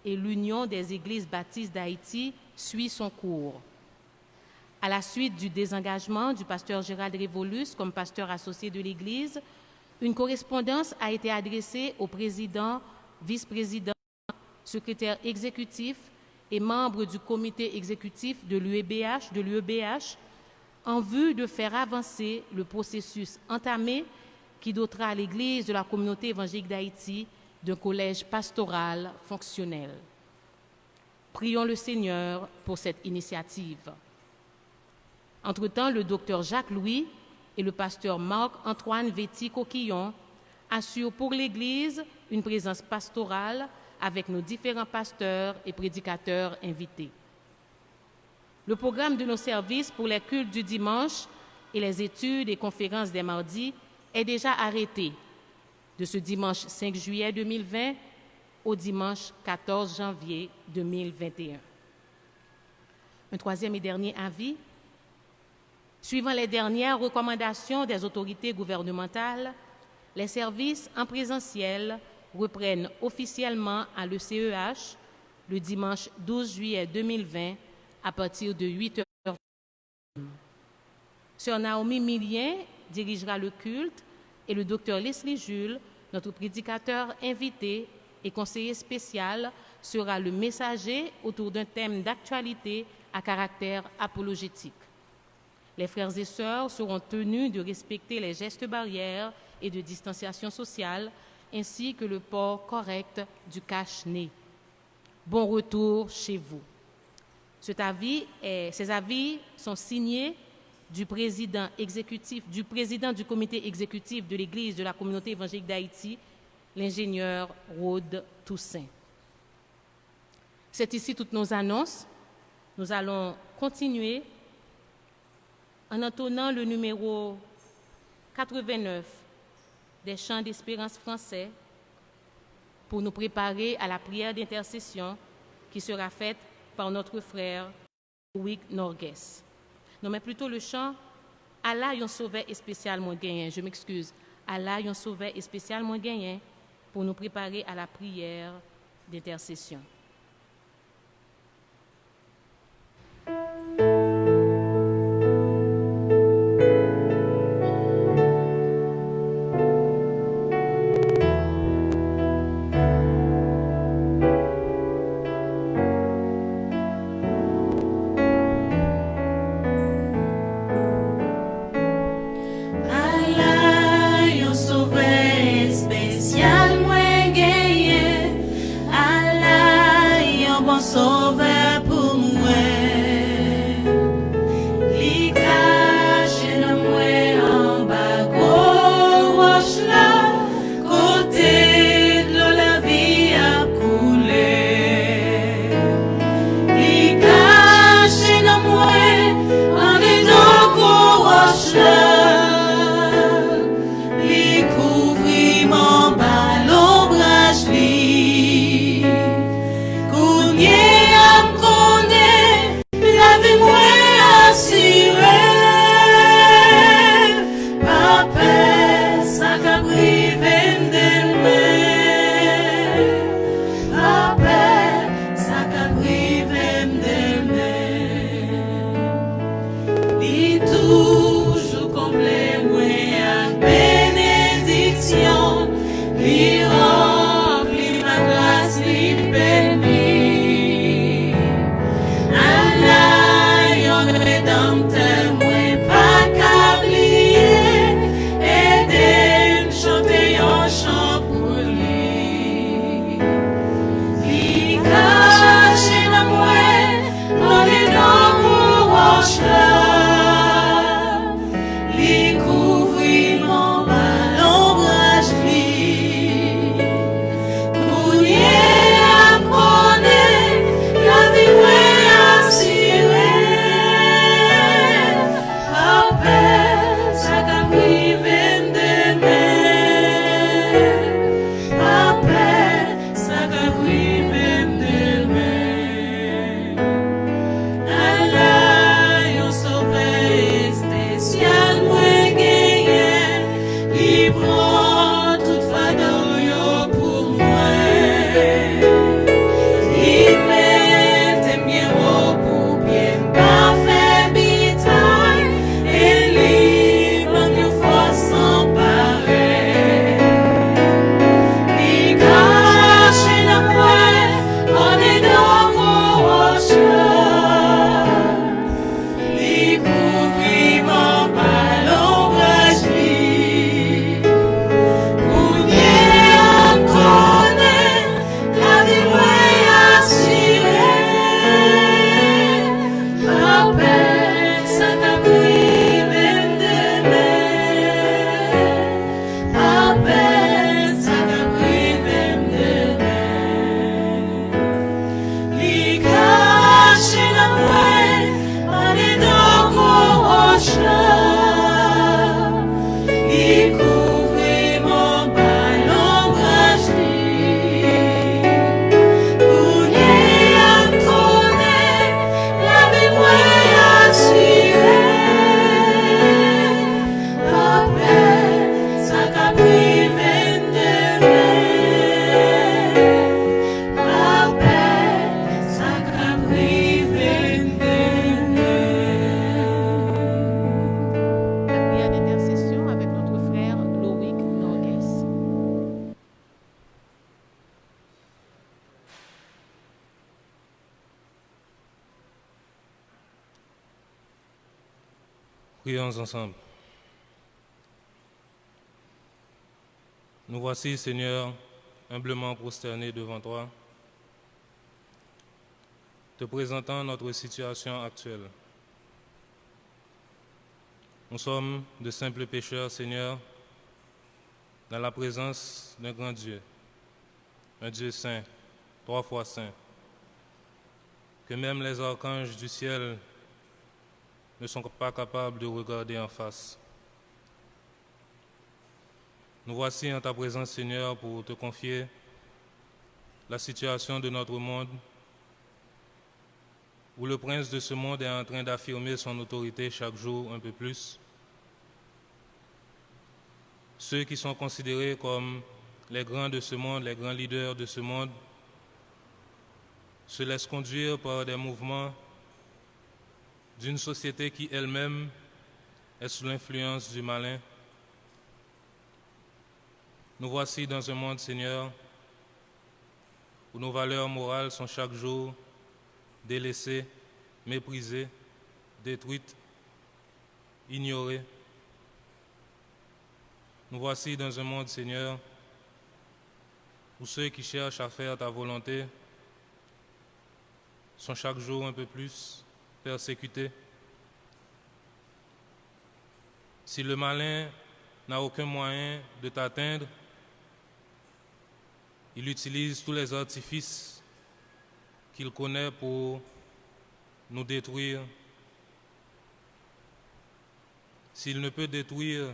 et l'Union des Églises baptistes d'Haïti suit son cours. À la suite du désengagement du pasteur Gérald Révolus comme pasteur associé de l'Église, une correspondance a été adressée au président, vice-président, secrétaire exécutif et membres du comité exécutif de l'UEBH, en vue de faire avancer le processus entamé qui dotera l'Église de la communauté évangélique d'Haïti d'un collège pastoral fonctionnel. Prions le Seigneur pour cette initiative. Entre-temps, le docteur Jacques Louis et le pasteur Marc-Antoine Véty-Coquillon assurent pour l'Église une présence pastorale avec nos différents pasteurs et prédicateurs invités. Le programme de nos services pour les cultes du dimanche et les études et conférences des mardis est déjà arrêté de ce dimanche 5 juillet 2020 au dimanche 14 janvier 2021. Un troisième et dernier avis. Suivant les dernières recommandations des autorités gouvernementales, les services en présentiel reprennent officiellement à l'ECEH le dimanche 12 juillet 2020 à partir de 8h. Sœur Naomi Millien dirigera le culte et le docteur Leslie Jules, notre prédicateur invité et conseiller spécial, sera le messager autour d'un thème d'actualité à caractère apologétique. Les frères et sœurs seront tenus de respecter les gestes barrières et de distanciation sociale, ainsi que le port correct du cache-nez. Bon retour chez vous. Ces avis sont signés du président du comité exécutif de l'Église de la communauté évangélique d'Haïti, l'ingénieur Rode Toussaint. C'est ici toutes nos annonces. Nous allons continuer en entonnant le numéro 89 des chants d'espérance français pour nous préparer à la prière d'intercession qui sera faite par notre frère Wick Norges. Non, mais plutôt le chant « Allah yon sauvé et spécial moins gagné ». Je m'excuse. « Allah yon sauvé et spécial moins gagné » pour nous préparer à la prière d'intercession. Allah, yon sauvé spécial, moi Prions ensemble. Nous voici, Seigneur, humblement prosternés devant toi, te présentant notre situation actuelle. Nous sommes de simples pécheurs, Seigneur, dans la présence d'un grand Dieu, un Dieu saint, 3 fois saint, que même les archanges du ciel ne sont pas capables de regarder en face. Nous voici en ta présence, Seigneur, pour te confier la situation de notre monde, où le prince de ce monde est en train d'affirmer son autorité chaque jour un peu plus. Ceux qui sont considérés comme les grands de ce monde, les grands leaders de ce monde, se laissent conduire par des mouvements d'une société qui elle-même est sous l'influence du malin. Nous voici dans un monde, Seigneur, où nos valeurs morales sont chaque jour délaissées, méprisées, détruites, ignorées. Nous voici dans un monde, Seigneur, où ceux qui cherchent à faire ta volonté sont chaque jour un peu plus persécutés. Si le malin n'a aucun moyen de t'atteindre, il utilise tous les artifices qu'il connaît pour nous détruire. S'il ne peut détruire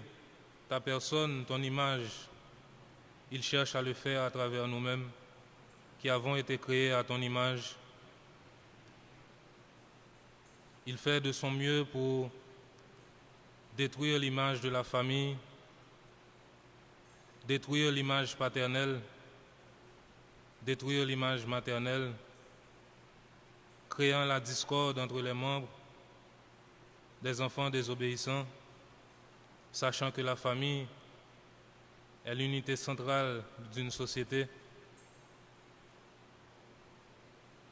ta personne, ton image, il cherche à le faire à travers nous-mêmes, qui avons été créés à ton image. Il fait de son mieux pour détruire l'image de la famille, détruire l'image paternelle, détruire l'image maternelle, créant la discorde entre les membres, des enfants désobéissants, sachant que la famille est l'unité centrale d'une société.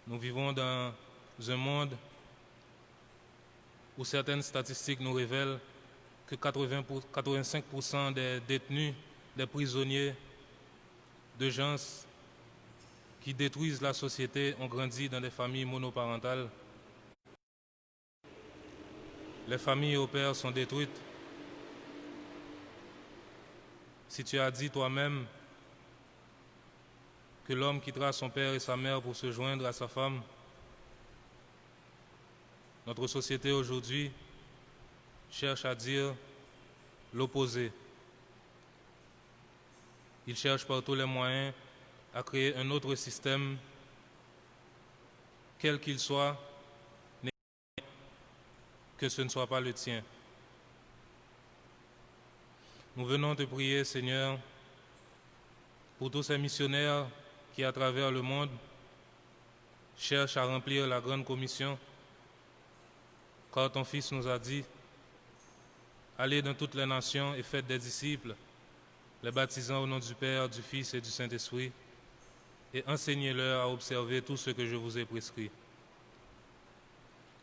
Nous vivons dans un monde où certaines statistiques nous révèlent que 85% des détenus, des prisonniers, de gens qui détruisent la société ont grandi dans des familles monoparentales. Les familles aux pères sont détruites. Si tu as dit toi-même que l'homme quittera son père et sa mère pour se joindre à sa femme, notre société aujourd'hui cherche à dire l'opposé. Il cherche par tous les moyens à créer un autre système, quel qu'il soit, que ce ne soit pas le tien. Nous venons te prier, Seigneur, pour tous ces missionnaires qui, à travers le monde, cherchent à remplir la grande commission, car ton Fils nous a dit, allez dans toutes les nations et faites des disciples, les baptisant au nom du Père, du Fils et du Saint-Esprit, et enseignez-leur à observer tout ce que je vous ai prescrit.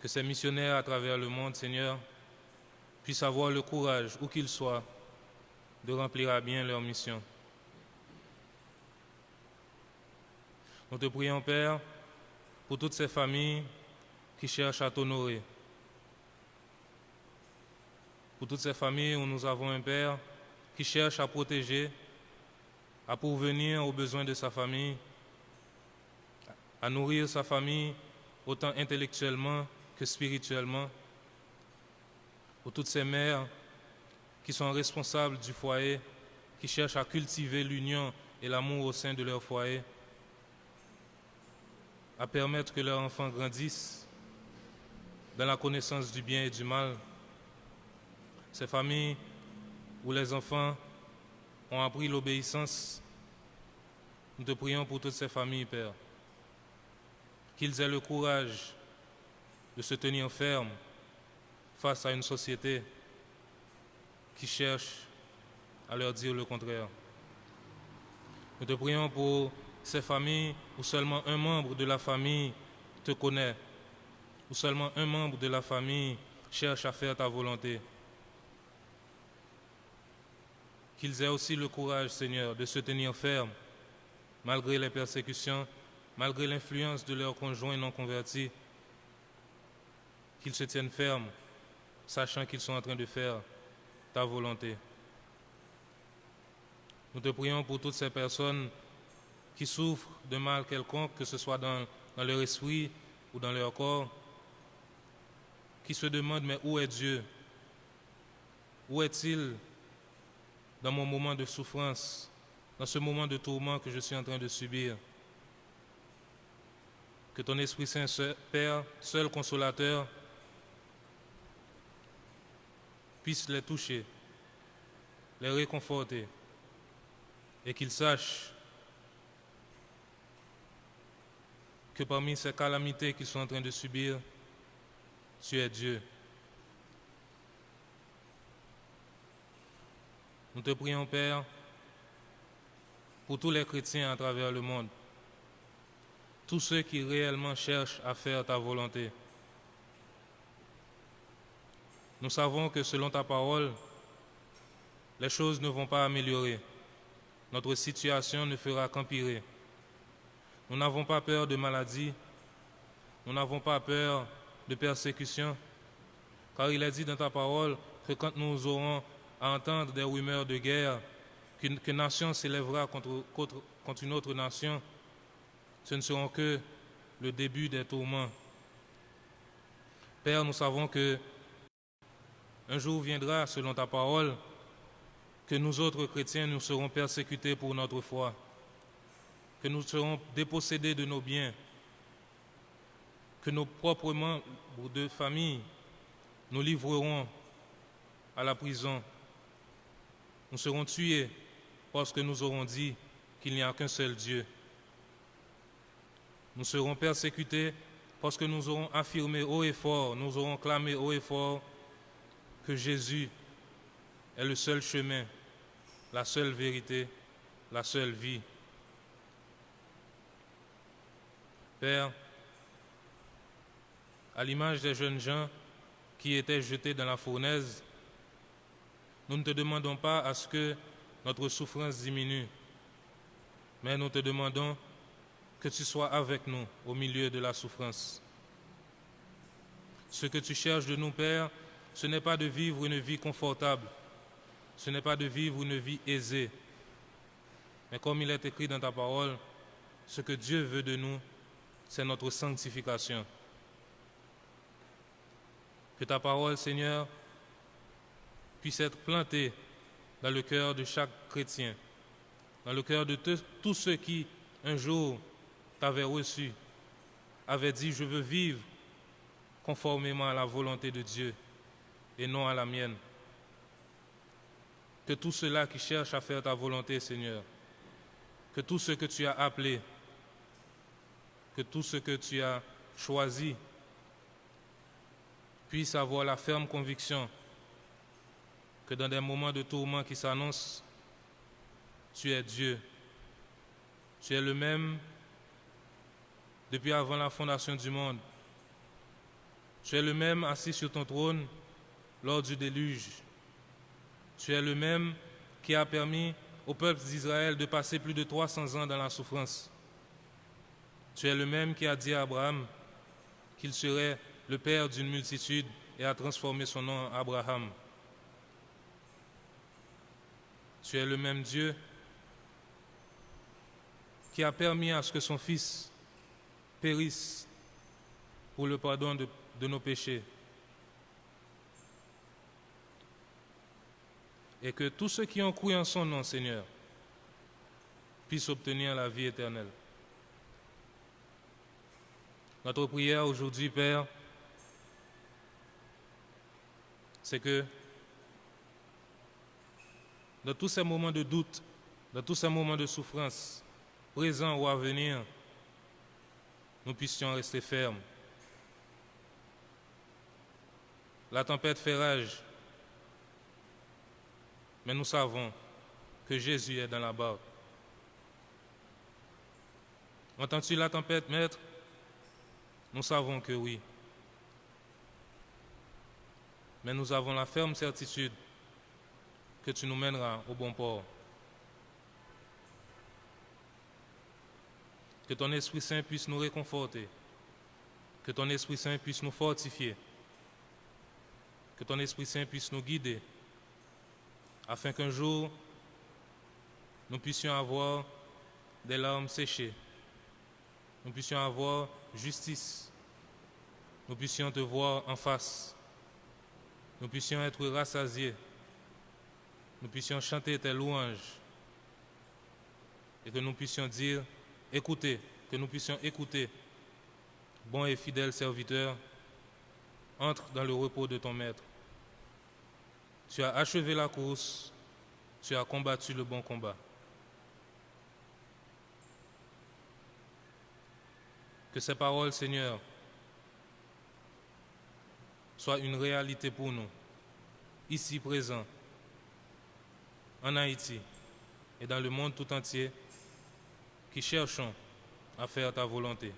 Que ces missionnaires à travers le monde, Seigneur, puissent avoir le courage, où qu'ils soient, de remplir à bien leur mission. Nous te prions, Père, pour toutes ces familles qui cherchent à t'honorer. Pour toutes ces familles où nous avons un Père qui cherche à protéger, à pourvenir aux besoins de sa famille, à nourrir sa famille autant intellectuellement que spirituellement. Pour toutes ces mères qui sont responsables du foyer, qui cherchent à cultiver l'union et l'amour au sein de leur foyer, à permettre que leurs enfants grandissent dans la connaissance du bien et du mal. Ces familles où les enfants ont appris l'obéissance, nous te prions pour toutes ces familles, Père, qu'ils aient le courage de se tenir ferme face à une société qui cherche à leur dire le contraire. Nous te prions pour ces familles où seulement un membre de la famille te connaît, où seulement un membre de la famille cherche à faire ta volonté. qu'ils aient aussi le courage, Seigneur, de se tenir fermes, malgré les persécutions, malgré l'influence de leurs conjoints non convertis, qu'ils se tiennent fermes, sachant qu'ils sont en train de faire ta volonté. Nous te prions pour toutes ces personnes qui souffrent de mal quelconque, que ce soit dans leur esprit ou dans leur corps, qui se demandent, mais où est Dieu? Où est-il dans mon moment de souffrance, dans ce moment de tourment que je suis en train de subir? Que ton Esprit Saint, Père, seul consolateur, puisse les toucher, les réconforter, et qu'ils sachent que parmi ces calamités qu'ils sont en train de subir, tu es Dieu. Nous te prions, Père, pour tous les chrétiens à travers le monde, tous ceux qui réellement cherchent à faire ta volonté. Nous savons que selon ta parole, les choses ne vont pas améliorer. Notre situation ne fera qu'empirer. Nous n'avons pas peur de maladie, nous n'avons pas peur de persécution, car il est dit dans ta parole que quand nous aurons à entendre des rumeurs de guerre, qu'une nation s'élèvera contre une autre nation, ce ne seront que le début des tourments. Père, nous savons que un jour viendra, selon ta parole, que nous autres chrétiens, nous serons persécutés pour notre foi, que nous serons dépossédés de nos biens, que nos propres membres de famille nous livreront à la prison. Nous serons tués parce que nous aurons dit qu'il n'y a qu'un seul Dieu. Nous serons persécutés parce que nous aurons affirmé haut et fort, nous aurons clamé haut et fort que Jésus est le seul chemin, la seule vérité, la seule vie. Père, à l'image des jeunes gens qui étaient jetés dans la fournaise, nous ne te demandons pas à ce que notre souffrance diminue, mais nous te demandons que tu sois avec nous au milieu de la souffrance. Ce que tu cherches de nous, Père, ce n'est pas de vivre une vie confortable, ce n'est pas de vivre une vie aisée, mais comme il est écrit dans ta parole, ce que Dieu veut de nous, c'est notre sanctification. Que ta parole, Seigneur, puisse être plantée dans le cœur de chaque chrétien, dans le cœur de tous ceux qui, un jour, t'avaient reçu, avaient dit « Je veux vivre conformément à la volonté de Dieu et non à la mienne ». Que tous ceux-là qui cherchent à faire ta volonté, Seigneur, que tous ceux que tu as appelés, que tous ceux que tu as choisis puissent avoir la ferme conviction que dans des moments de tourment qui s'annoncent, tu es Dieu. Tu es le même depuis avant la fondation du monde. Tu es le même assis sur ton trône lors du déluge. Tu es le même qui a permis au peuple d'Israël de passer plus de 300 ans dans la souffrance. Tu es le même qui a dit à Abraham qu'il serait le père d'une multitude et a transformé son nom en Abraham. Tu es le même Dieu qui a permis à ce que son Fils périsse pour le pardon de nos péchés. Et que tous ceux qui ont cru en son nom, Seigneur, puissent obtenir la vie éternelle. Notre prière aujourd'hui, Père, c'est que dans tous ces moments de doute, dans tous ces moments de souffrance, présents ou à venir, nous puissions rester fermes. La tempête fait rage, mais nous savons que Jésus est dans la barque. Entends-tu la tempête, Maître? Nous savons que oui. Mais nous avons la ferme certitude que tu nous mèneras au bon port. Que ton Esprit Saint puisse nous réconforter. Que ton Esprit Saint puisse nous fortifier. Que ton Esprit Saint puisse nous guider. Afin qu'un jour, nous puissions avoir des larmes séchées. Nous puissions avoir justice. Nous puissions te voir en face. Nous puissions être rassasiés. Nous puissions chanter tes louanges. Et que nous puissions dire, écoutez, que nous puissions écouter, bon et fidèle serviteur, entre dans le repos de ton maître. Tu as achevé la course, tu as combattu le bon combat. Que ces paroles, Seigneur, soient une réalité pour nous, ici présents, en Haïti et dans le monde tout entier, qui cherchons à faire ta volonté.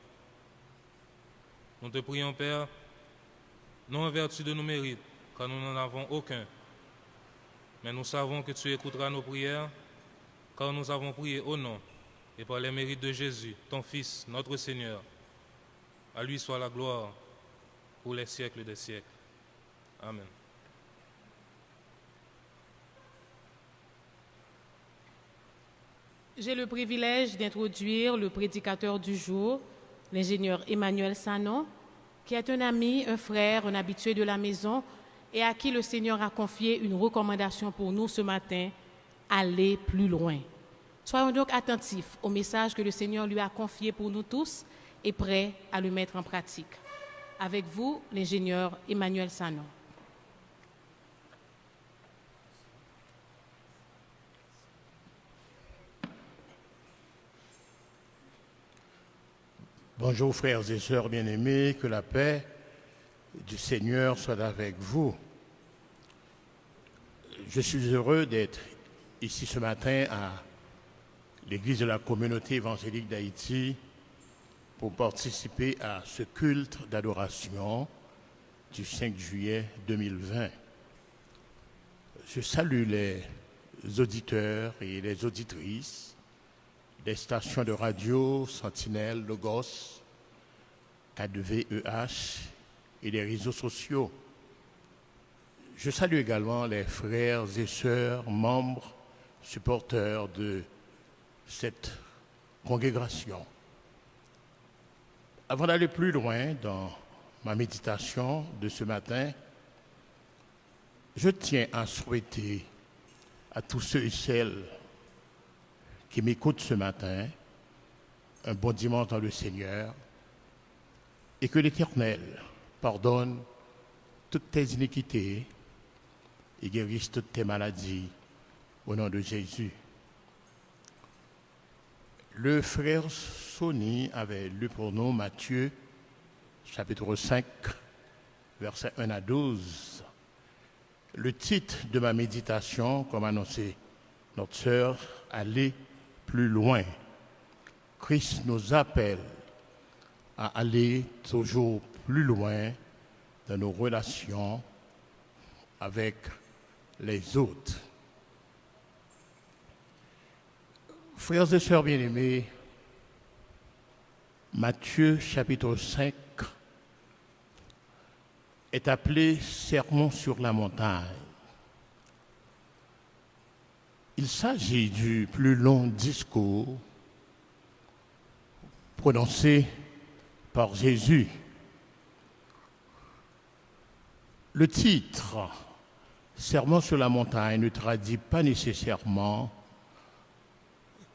Nous te prions, Père, non en vertu de nos mérites, car nous n'en avons aucun, mais nous savons que tu écouteras nos prières, car nous avons prié au nom et par les mérites de Jésus, ton Fils, notre Seigneur. À lui soit la gloire pour les siècles des siècles. Amen. J'ai le privilège d'introduire le prédicateur du jour, l'ingénieur Emmanuel Sanon, qui est un ami, un frère, un habitué de la maison et à qui le Seigneur a confié une recommandation pour nous ce matin, aller plus loin. Soyons donc attentifs au message que le Seigneur lui a confié pour nous tous et prêts à le mettre en pratique. Avec vous, l'ingénieur Emmanuel Sanon. Bonjour frères et sœurs bien-aimés, que la paix du Seigneur soit avec vous. Je suis heureux d'être ici ce matin à l'église de la communauté évangélique d'Haïti pour participer à ce culte d'adoration du 5 juillet 2020. Je salue les auditeurs et les auditrices des stations de radio Sentinelle, Logos, K2VEH et les réseaux sociaux. Je salue également les frères et sœurs, membres, supporters de cette congrégation. Avant d'aller plus loin dans ma méditation de ce matin, je tiens à souhaiter à tous ceux et celles qui m'écoutent ce matin un bon dimanche dans le Seigneur et que l'Éternel pardonne toutes tes iniquités et guérisse toutes tes maladies au nom de Jésus. Le frère Sony avait lu pour nous Matthieu, chapitre 5, versets 1 à 12. Le titre de ma méditation, comme annoncé notre sœur, aller plus loin. Christ nous appelle à aller toujours plus loin dans nos relations avec les autres. Frères et sœurs bien-aimés, Matthieu chapitre 5 est appelé Sermon sur la montagne. Il s'agit du plus long discours prononcé par Jésus. Le titre Sermon sur la montagne ne traduit pas nécessairement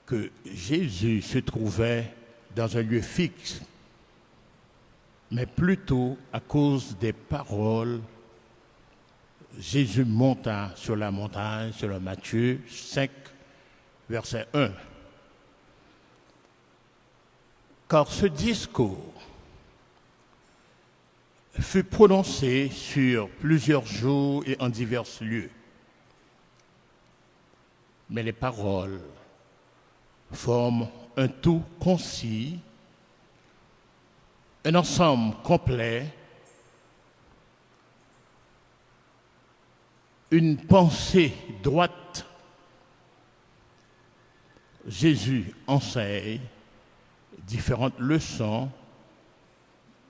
que Jésus se trouvait dans un lieu fixe, mais plutôt à cause des paroles. Jésus monta sur la montagne, selon Matthieu 5, verset 1. Car ce discours fut prononcé sur plusieurs jours et en divers lieux. Mais les paroles forment un tout concis, un ensemble complet, une pensée droite, Jésus enseigne différentes leçons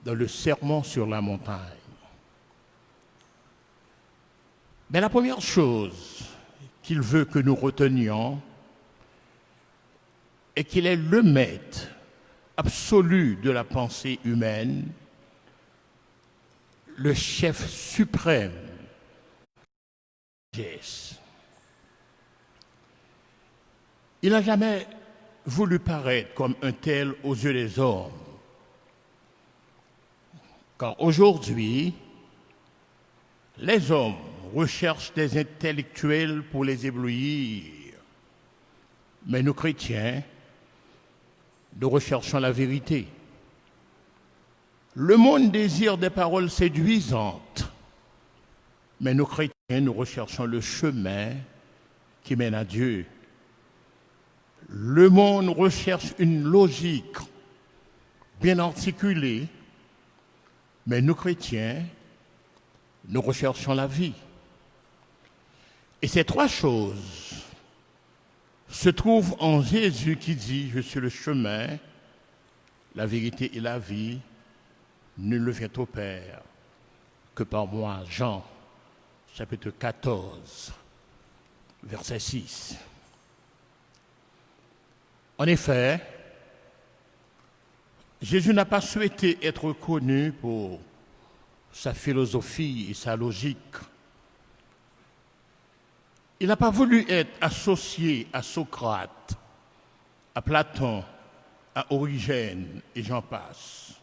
dans le sermon sur la montagne. Mais la première chose qu'il veut que nous retenions est qu'il est le maître absolu de la pensée humaine, le chef suprême. Il n'a jamais voulu paraître comme un tel aux yeux des hommes. Car aujourd'hui, les hommes recherchent des intellectuels pour les éblouir. Mais nous, chrétiens, nous recherchons la vérité. Le monde désire des paroles séduisantes. Mais nous, chrétiens, nous recherchons le chemin qui mène à Dieu. Le monde recherche une logique bien articulée, mais nous, chrétiens, nous recherchons la vie. Et ces trois choses se trouvent en Jésus qui dit « Je suis le chemin, la vérité et la vie, nul ne vient au Père que par moi. » Jean, chapitre 14, verset 6. En effet, Jésus n'a pas souhaité être connu pour sa philosophie et sa logique. Il n'a pas voulu être associé à Socrate, à Platon, à Origène et j'en passe.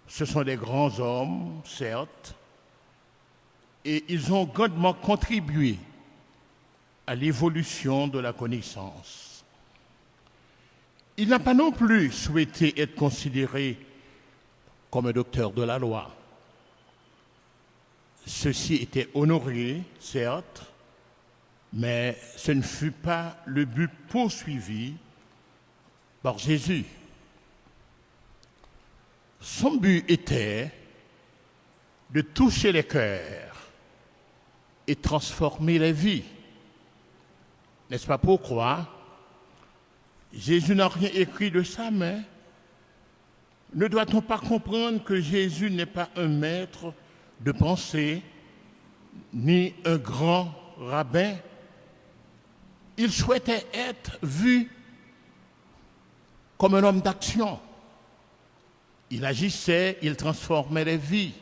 Ce sont des grands hommes, certes, et ils ont grandement contribué à l'évolution de la connaissance. Il n'a pas non plus souhaité être considéré comme un docteur de la loi. Ceci était honoré, certes, mais ce ne fut pas le but poursuivi par Jésus. Son but était de toucher les cœurs et transformer les vies. N'est-ce pas pourquoi Jésus n'a rien écrit de sa main? Ne doit-on pas comprendre que Jésus n'est pas un maître de pensée, ni un grand rabbin? Il souhaitait être vu comme un homme d'action. Il agissait, il transformait les vies.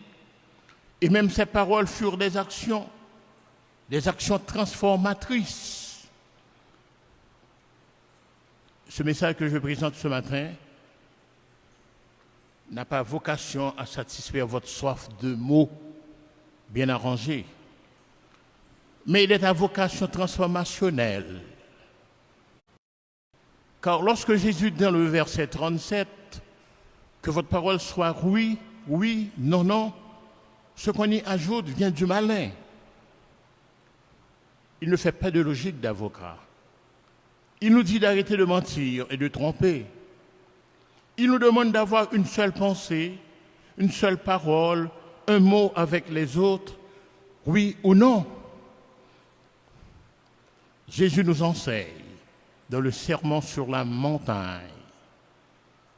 Et même ses paroles furent des actions transformatrices. Ce message que je présente ce matin n'a pas vocation à satisfaire votre soif de mots bien arrangés, mais il est à vocation transformationnelle. Car lorsque Jésus dit dans le verset 37, que votre parole soit oui, oui, non, non, ce qu'on y ajoute vient du malin. Il ne fait pas de logique d'avocat. Il nous dit d'arrêter de mentir et de tromper. Il nous demande d'avoir une seule pensée, une seule parole, un mot avec les autres, oui ou non. Jésus nous enseigne dans le sermon sur la montagne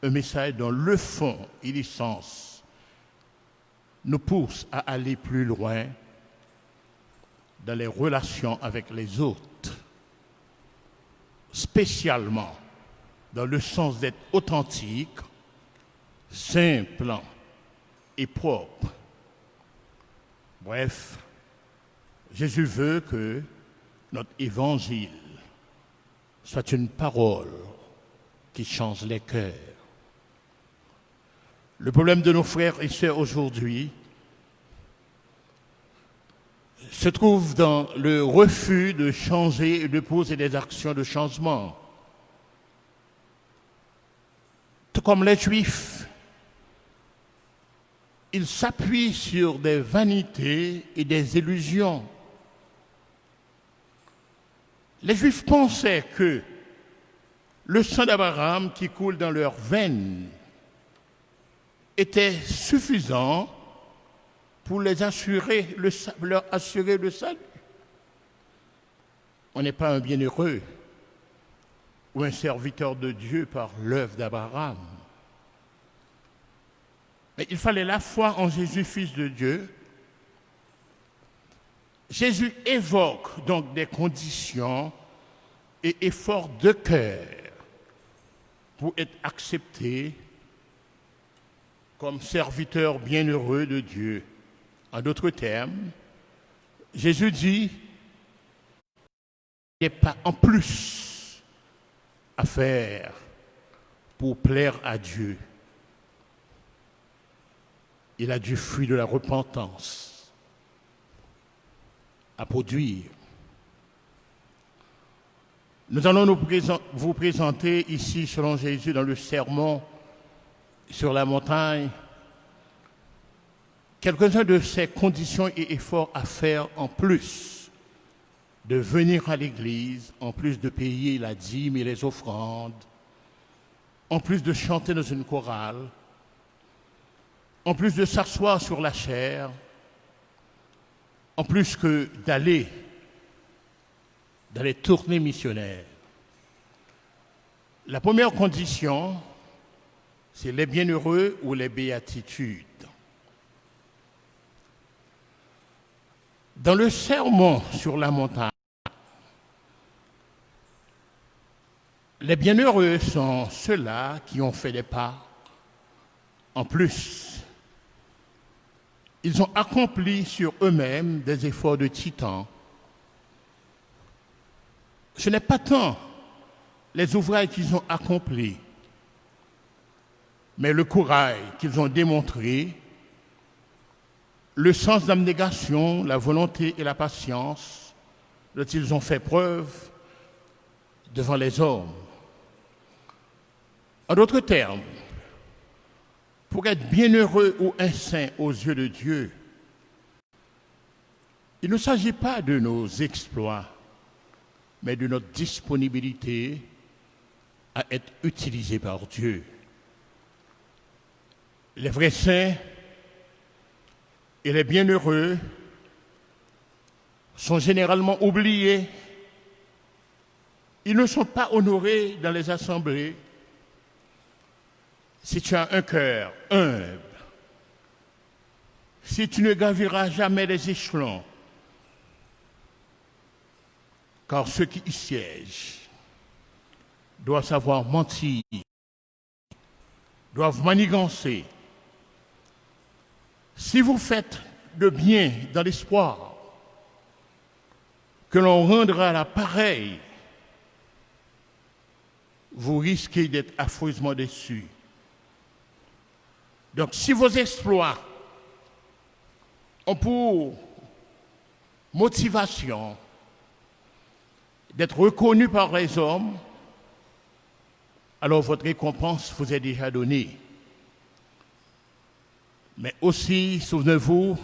un message dont le fond et l'essence nous poussent à aller plus loin dans les relations avec les autres, spécialement dans le sens d'être authentique, simple et propre. Bref, Jésus veut que notre évangile soit une parole qui change les cœurs. Le problème de nos frères et sœurs aujourd'hui se trouve dans le refus de changer et de poser des actions de changement. Tout comme les Juifs, ils s'appuient sur des vanités et des illusions. Les Juifs pensaient que le sang d'Abraham qui coule dans leurs veines était suffisant pour leur assurer le salut. on n'est pas un bienheureux ou un serviteur de Dieu par l'œuvre d'Abraham. Mais il fallait la foi en Jésus, Fils de Dieu. Jésus évoque donc des conditions et efforts de cœur pour être accepté comme serviteur bienheureux de Dieu. En d'autres termes, Jésus dit qu'il n'y a pas en plus à faire pour plaire à Dieu. Il a du fruit de la repentance à produire. Nous allons vous présenter ici, selon Jésus, dans le sermon sur la montagne, quelques-uns de ces conditions et efforts à faire en plus de venir à l'église, en plus de payer la dîme et les offrandes, en plus de chanter dans une chorale, en plus de s'asseoir sur la chaire, en plus que d'aller dans les tournées missionnaires. La première condition, c'est les bienheureux ou les béatitudes. Dans le sermon sur la montagne, les bienheureux sont ceux-là qui ont fait des pas en plus. Ils ont accompli sur eux-mêmes des efforts de titan. Ce n'est pas tant les ouvrages qu'ils ont accomplis, mais le courage qu'ils ont démontré, le sens d'abnégation, la volonté et la patience dont ils ont fait preuve devant les hommes. En d'autres termes, pour être bienheureux ou un saint aux yeux de Dieu, il ne s'agit pas de nos exploits, mais de notre disponibilité à être utilisés par Dieu. Les vrais saints et les bienheureux sont généralement oubliés. Ils ne sont pas honorés dans les assemblées. Si tu as un cœur humble, si tu ne graviras jamais les échelons, car ceux qui y siègent doivent savoir mentir, doivent manigancer. Si vous faites le bien dans l'espoir que l'on rendra la pareille, vous risquez d'être affreusement déçus. Donc, si vos exploits ont pour motivation d'être reconnus par les hommes, alors votre récompense vous est déjà donnée. Mais aussi, souvenez-vous,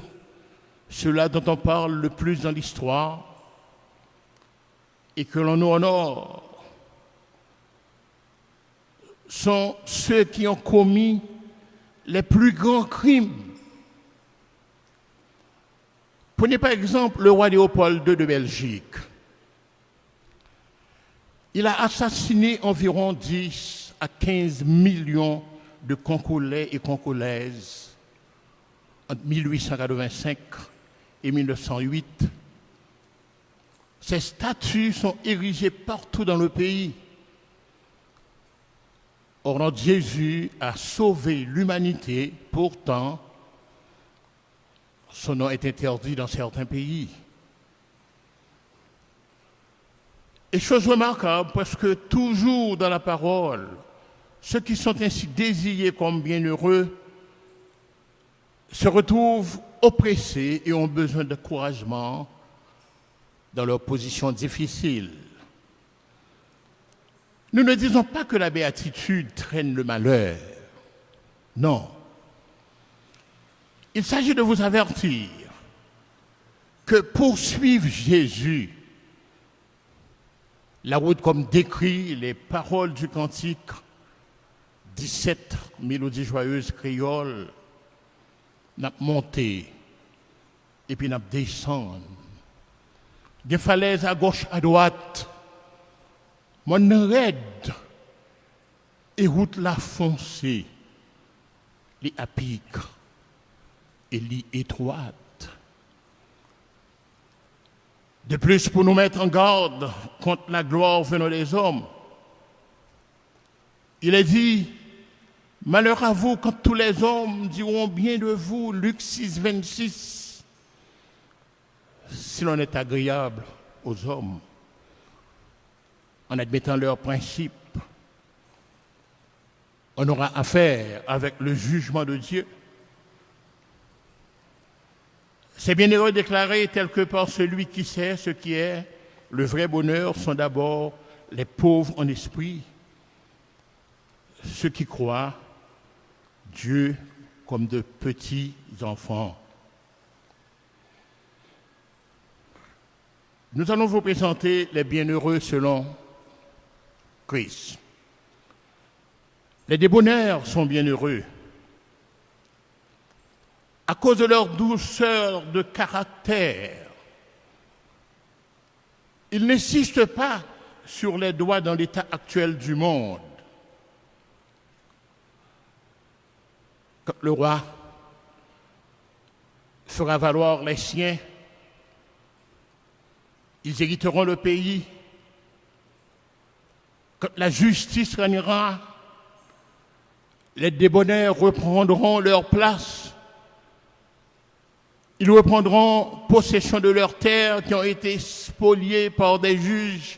ceux-là dont on parle le plus dans l'histoire et que l'on honore sont ceux qui ont commis les plus grands crimes. Prenez par exemple le roi Léopold II de Belgique. Il a assassiné environ 10 à 15 millions de Congolais et Congolaises entre 1885 et 1908. Ces statues sont érigées partout dans le pays. Or, notre Jésus a sauvé l'humanité, pourtant, son nom est interdit dans certains pays. Et chose remarquable, parce que toujours dans la parole, ceux qui sont ainsi désignés comme bienheureux se retrouvent oppressés et ont besoin d'encouragement dans leur position difficile. Nous ne disons pas que la béatitude traîne le malheur. Non. Il s'agit de vous avertir que poursuivre Jésus, la route comme décrit les paroles du cantique 17 mélodies joyeuses créoles, n'a monté et puis n'a descendu des falaises à gauche, à droite, mon raide et route la foncée, les à pic et les étroites. De plus, pour nous mettre en garde contre la gloire venant des hommes, il est dit, malheur à vous quand tous les hommes diront bien de vous, Luc 6, 26, si l'on est agréable aux hommes, en admettant leurs principes, on aura affaire avec le jugement de Dieu. C'est bienheureux déclaré tel que par celui qui sait ce qui est le vrai bonheur sont d'abord les pauvres en esprit, ceux qui croient Dieu comme de petits enfants. Nous allons vous présenter les bienheureux selon Christ. Les débonnaires sont bienheureux à cause de leur douceur de caractère. Ils n'insistent pas sur les droits dans l'état actuel du monde. Quand le roi fera valoir les siens, ils hériteront le pays. Quand la justice régnera, les débonnaires reprendront leur place. Ils reprendront possession de leurs terres qui ont été spoliées par des juges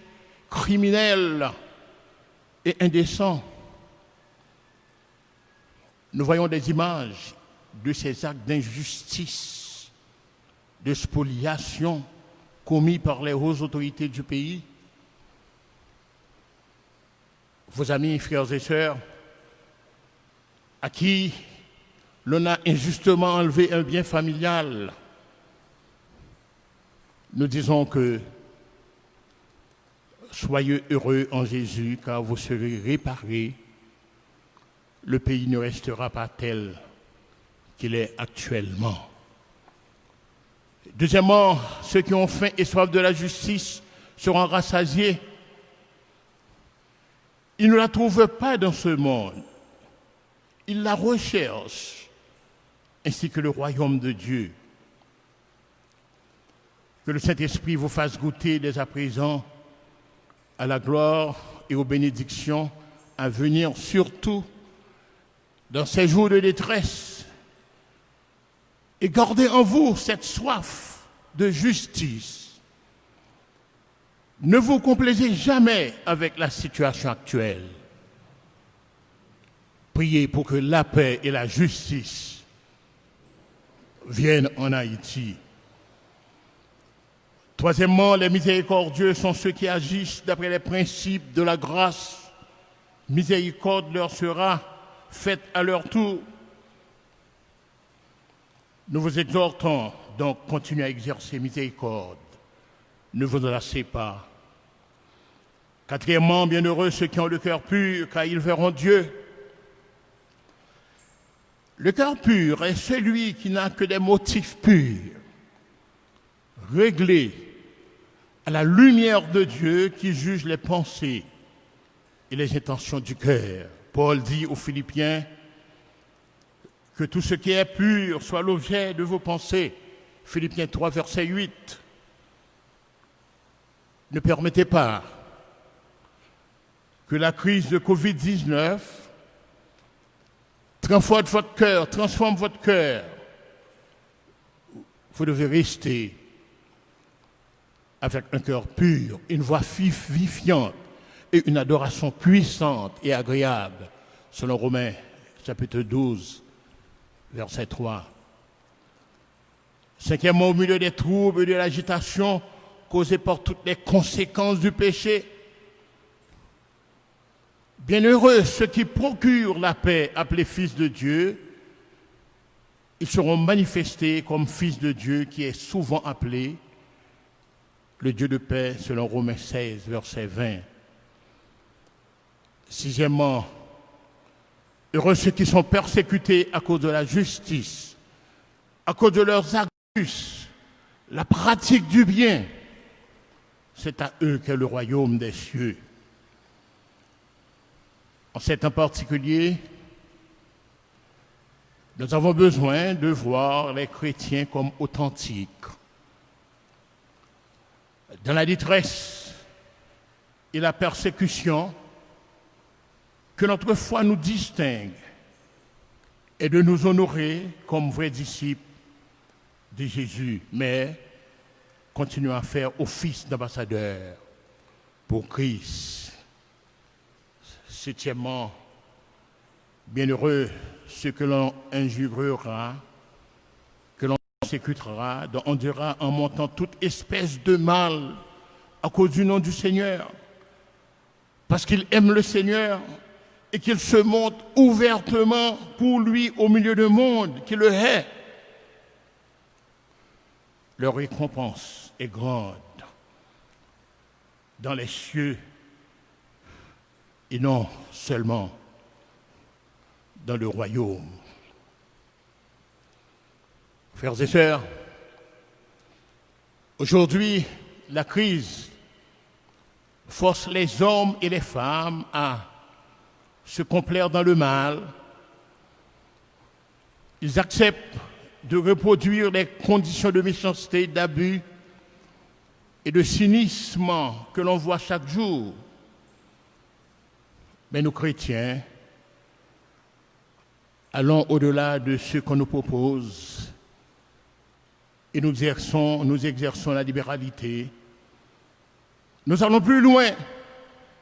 criminels et indécents. Nous voyons des images de ces actes d'injustice, de spoliation commis par les hautes autorités du pays. Vos amis, frères et sœurs, à qui l'on a injustement enlevé un bien familial, nous disons que soyez heureux en Jésus car vous serez réparés. Le pays ne restera pas tel qu'il est actuellement. Deuxièmement, ceux qui ont faim et soif de la justice seront rassasiés. Ils ne la trouvent pas dans ce monde. Ils la recherchent, ainsi que le royaume de Dieu. Que le Saint-Esprit vous fasse goûter dès à présent à la gloire et aux bénédictions à venir, surtout dans ces jours de détresse, et gardez en vous cette soif de justice. Ne vous complaisez jamais avec la situation actuelle. Priez pour que la paix et la justice viennent en Haïti. Troisièmement, les miséricordieux sont ceux qui agissent d'après les principes de la grâce. Miséricorde leur sera faite à leur tour. Nous vous exhortons donc continuez à exercer miséricorde. Ne vous lassez pas. Quatrièmement, bienheureux ceux qui ont le cœur pur, car ils verront Dieu. Le cœur pur est celui qui n'a que des motifs purs, réglés à la lumière de Dieu qui juge les pensées et les intentions du cœur. Paul dit aux Philippiens que tout ce qui est pur soit l'objet de vos pensées. Philippiens 3, verset 8. Ne permettez pas que la crise de Covid-19 transforme votre cœur. Vous devez rester avec un cœur pur, une voix vivifiante et une adoration puissante et agréable, selon Romains chapitre 12, verset 3. Cinquièmement, au milieu des troubles et de l'agitation causés par toutes les conséquences du péché, bienheureux ceux qui procurent la paix, appelés fils de Dieu, ils seront manifestés comme fils de Dieu qui est souvent appelé le Dieu de paix, selon Romains 16, verset 20. Sixièmement, heureux ceux qui sont persécutés à cause de la justice, à cause de leurs actes, la pratique du bien. c'est à eux qu'est le royaume des cieux. En ces temps particuliers, nous avons besoin de voir les chrétiens comme authentiques. Dans la détresse et la persécution, que notre foi nous distingue et de nous honorer comme vrais disciples de Jésus, mais continuons à faire office d'ambassadeur pour Christ. Septièmement, bienheureux ceux que l'on injuriera, que l'on persécutera, dont on dira en montant toute espèce de mal à cause du nom du Seigneur, parce qu'ils aiment le Seigneur et qu'ils se montrent ouvertement pour lui au milieu du monde qui le hait. Leur récompense est grande dans les cieux et non seulement dans le royaume. Frères et sœurs, aujourd'hui, la crise force les hommes et les femmes à se complaire dans le mal. Ils acceptent de reproduire les conditions de méchanceté, d'abus et de cynisme que l'on voit chaque jour. Mais nous, chrétiens, allons au-delà de ce qu'on nous propose et nous exerçons la libéralité. Nous allons plus loin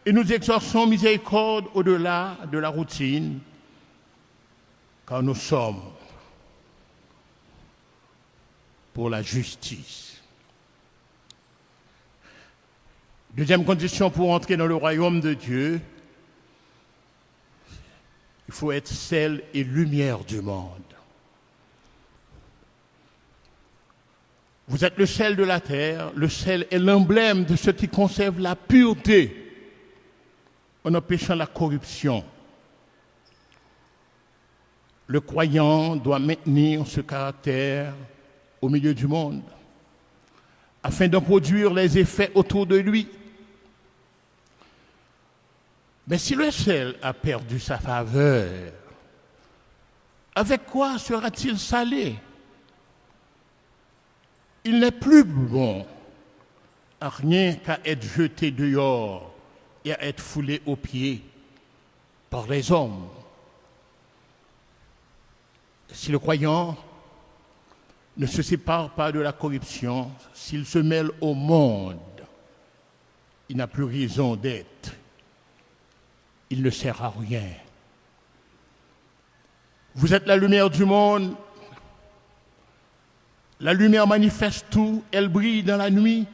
et nous exerçons miséricorde au-delà de la routine, car nous sommes pour la justice. Deuxième condition pour entrer dans le royaume de Dieu, il faut être sel et lumière du monde. Vous êtes le sel de la terre. Le sel est l'emblème de ce qui conserve la pureté en empêchant la corruption. Le croyant doit maintenir ce caractère au milieu du monde afin d'en produire les effets autour de lui. Mais si le sel a perdu sa faveur, avec quoi sera-t-il salé? Il n'est plus bon à rien qu'à être jeté dehors et à être foulé aux pieds par les hommes. Si le croyant ne se sépare pas de la corruption, s'il se mêle au monde, il n'a plus raison d'être. Il ne sert à rien. Vous êtes la lumière du monde. La lumière manifeste tout, elle brille dans la nuit.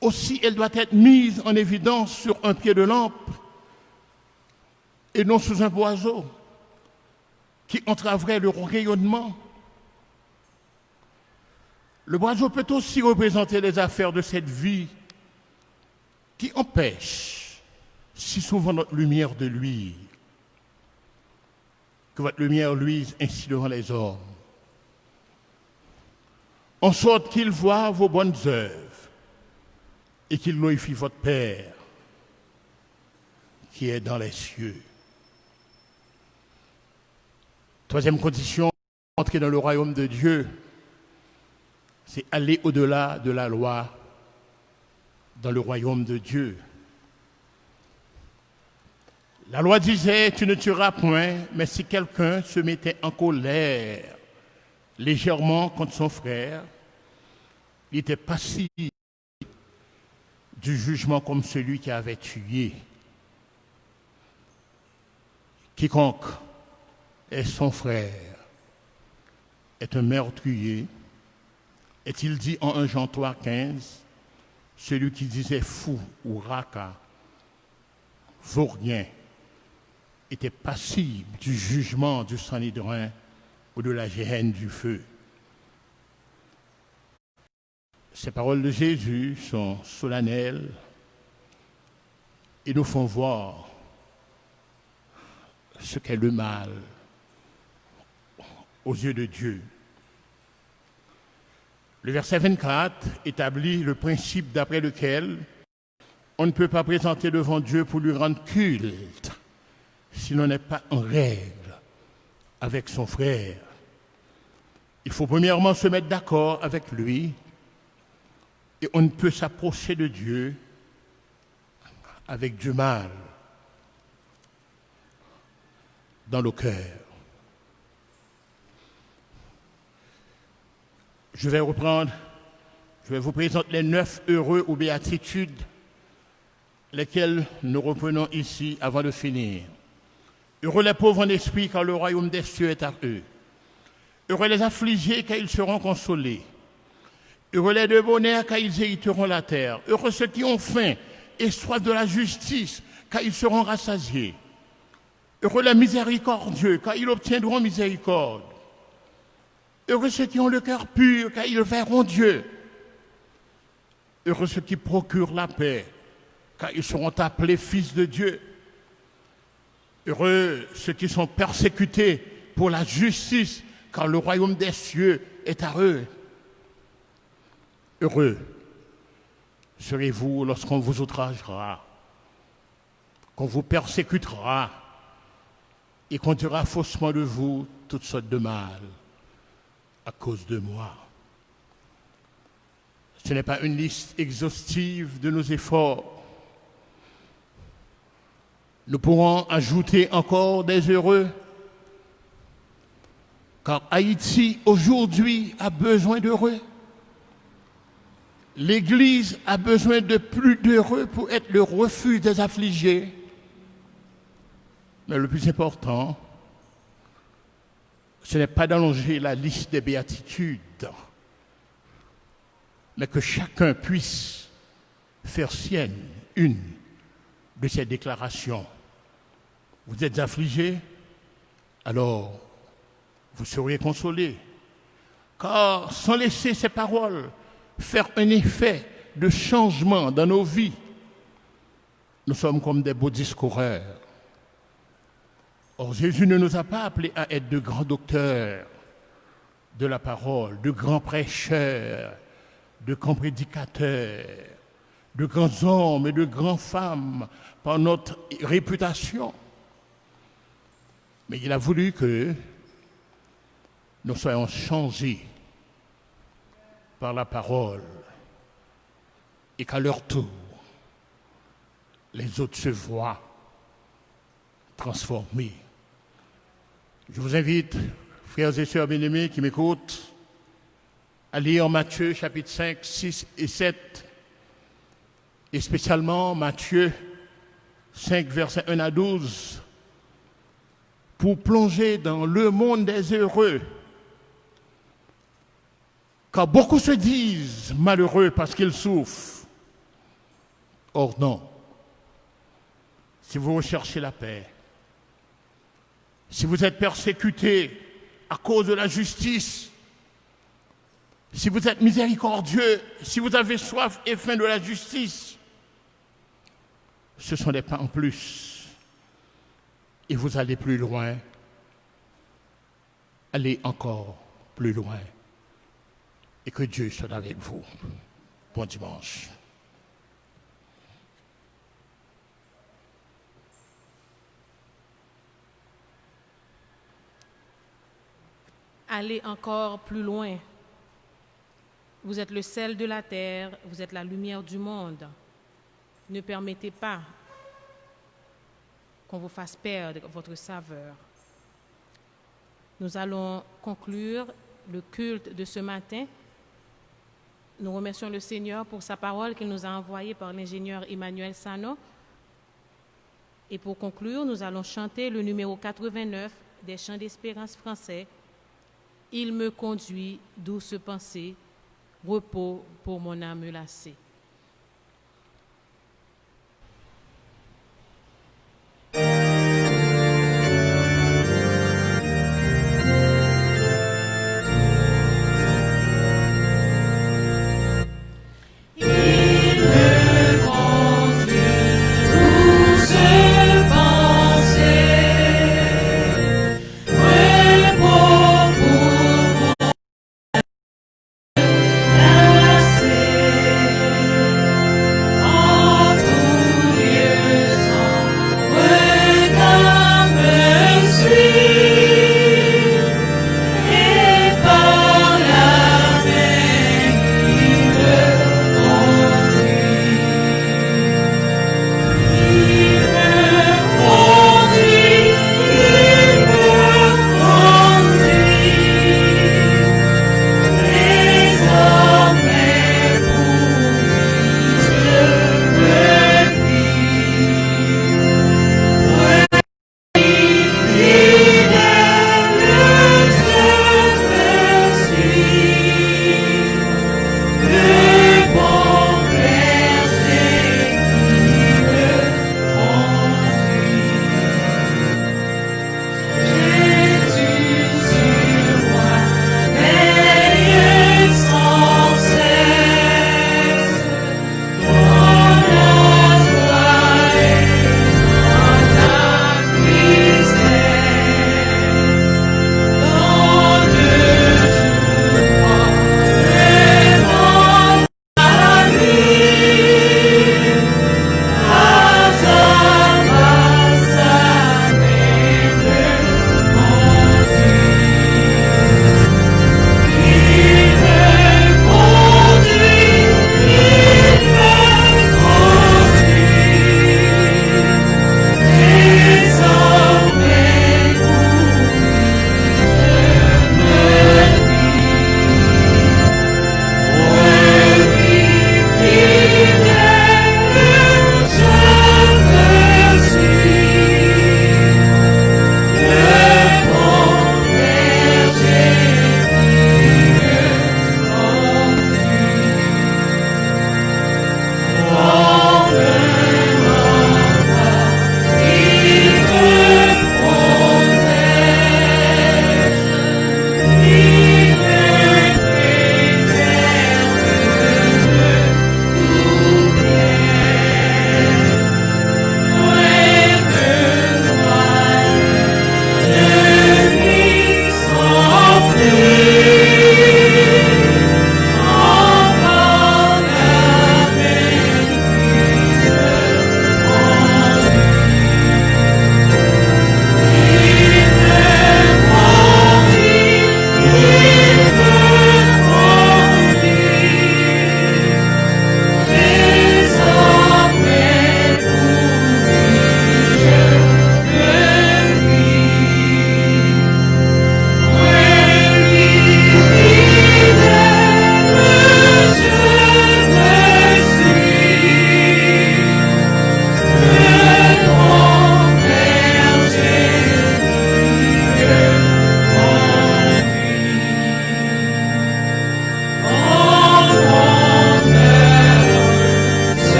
Aussi, elle doit être mise en évidence sur un pied de lampe et non sous un boiseau qui entraverait le rayonnement. Le boiseau peut aussi représenter les affaires de cette vie qui empêchent si souvent notre lumière de luire. Que votre lumière luise ainsi devant les hommes, en sorte qu'ils voient vos bonnes œuvres et qu'ils glorifient votre Père qui est dans les cieux. Troisième condition, entrer dans le royaume de Dieu, c'est aller au-delà de la loi dans le royaume de Dieu. La loi disait, tu ne tueras point, mais si quelqu'un se mettait en colère légèrement contre son frère, il était passible du jugement comme celui qui avait tué. Quiconque est son frère est un meurtrier. Est-il dit en 1 Jean 3,15, celui qui disait fou ou raca, vaurien, était passible du jugement du Sanhédrin ou de la géhenne du feu. Ces paroles de Jésus sont solennelles et nous font voir ce qu'est le mal aux yeux de Dieu. Le verset 24 établit le principe d'après lequel on ne peut pas présenter devant Dieu pour lui rendre culte si l'on n'est pas en règle avec son frère. Il faut premièrement se mettre d'accord avec lui et on ne peut s'approcher de Dieu avec du mal dans le cœur. Je vais vous présenter les 9 heureux ou béatitudes, lesquelles nous reprenons ici avant de finir. Heureux les pauvres en esprit, car le royaume des cieux est à eux. Heureux les affligés, car ils seront consolés. Heureux les de bonheur, car ils hériteront la terre. Heureux ceux qui ont faim et soif de la justice, car ils seront rassasiés. Heureux les miséricordieux, car ils obtiendront miséricorde. Heureux ceux qui ont le cœur pur, car ils verront Dieu. Heureux ceux qui procurent la paix, car ils seront appelés fils de Dieu. Heureux ceux qui sont persécutés pour la justice, car le royaume des cieux est à eux. Heureux serez-vous lorsqu'on vous outragera, qu'on vous persécutera et qu'on dira faussement de vous toutes sortes de mal à cause de moi. Ce n'est pas une liste exhaustive de nos efforts. Nous pourrons ajouter encore des heureux, car Haïti aujourd'hui a besoin d'heureux. L'Église a besoin de plus d'heureux pour être le refuge des affligés. Mais le plus important, ce n'est pas d'allonger la liste des béatitudes, mais que chacun puisse faire sienne une de ces déclarations. Vous êtes affligés, alors vous serez consolés. Car sans laisser ces paroles faire un effet de changement dans nos vies, nous sommes comme des beaux discoureurs. Or, Jésus ne nous a pas appelés à être de grands docteurs de la parole, de grands prêcheurs, de grands prédicateurs, de grands hommes et de grandes femmes par notre réputation. Mais il a voulu que nous soyons changés par la parole et qu'à leur tour, les autres se voient transformés. Je vous invite, frères et sœurs bien-aimés qui m'écoutent, à lire Matthieu chapitre 5, 6 et 7, et spécialement Matthieu 5, versets 1 à 12, pour plonger dans le monde des heureux. Car beaucoup se disent malheureux parce qu'ils souffrent. Or non. Si vous recherchez la paix, si vous êtes persécutés à cause de la justice, si vous êtes miséricordieux, si vous avez soif et faim de la justice, ce sont des pas en plus. Et vous allez plus loin, allez encore plus loin. Et que Dieu soit avec vous. Bon dimanche. Allez encore plus loin. Vous êtes le sel de la terre, vous êtes la lumière du monde. Ne permettez pas qu'on vous fasse perdre votre saveur. Nous allons conclure le culte de ce matin. Nous remercions le Seigneur pour sa parole qu'il nous a envoyée par l'ingénieur Emmanuel Sano. Et pour conclure, nous allons chanter le numéro 89 des Chants d'Espérance français. Il me conduit, douce pensée, repos pour mon âme lassée. Repos pour mon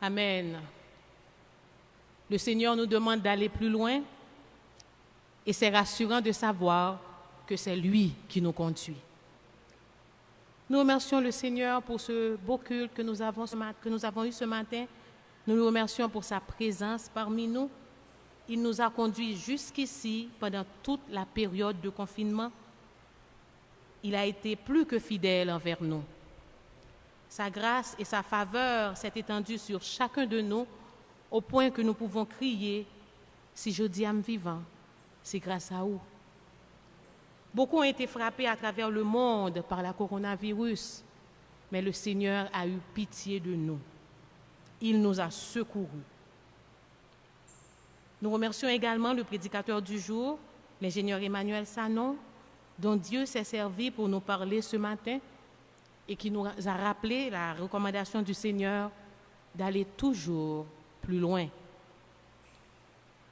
Amen. Le Seigneur nous demande d'aller plus loin et c'est rassurant de savoir que c'est lui qui nous conduit. Nous remercions le Seigneur pour ce beau culte que nous avons eu ce matin. Nous le remercions pour sa présence parmi nous. Il nous a conduits jusqu'ici pendant toute la période de confinement. Il a été plus que fidèle envers nous. Sa grâce et sa faveur s'est étendue sur chacun de nous au point que nous pouvons crier « Si je dis âme vivant, c'est grâce à vous ». Beaucoup ont été frappés à travers le monde par la coronavirus, mais le Seigneur a eu pitié de nous. Il nous a secourus. Nous remercions également le prédicateur du jour, l'ingénieur Emmanuel Sanon, dont Dieu s'est servi pour nous parler ce matin et qui nous a rappelé la recommandation du Seigneur d'aller toujours plus loin.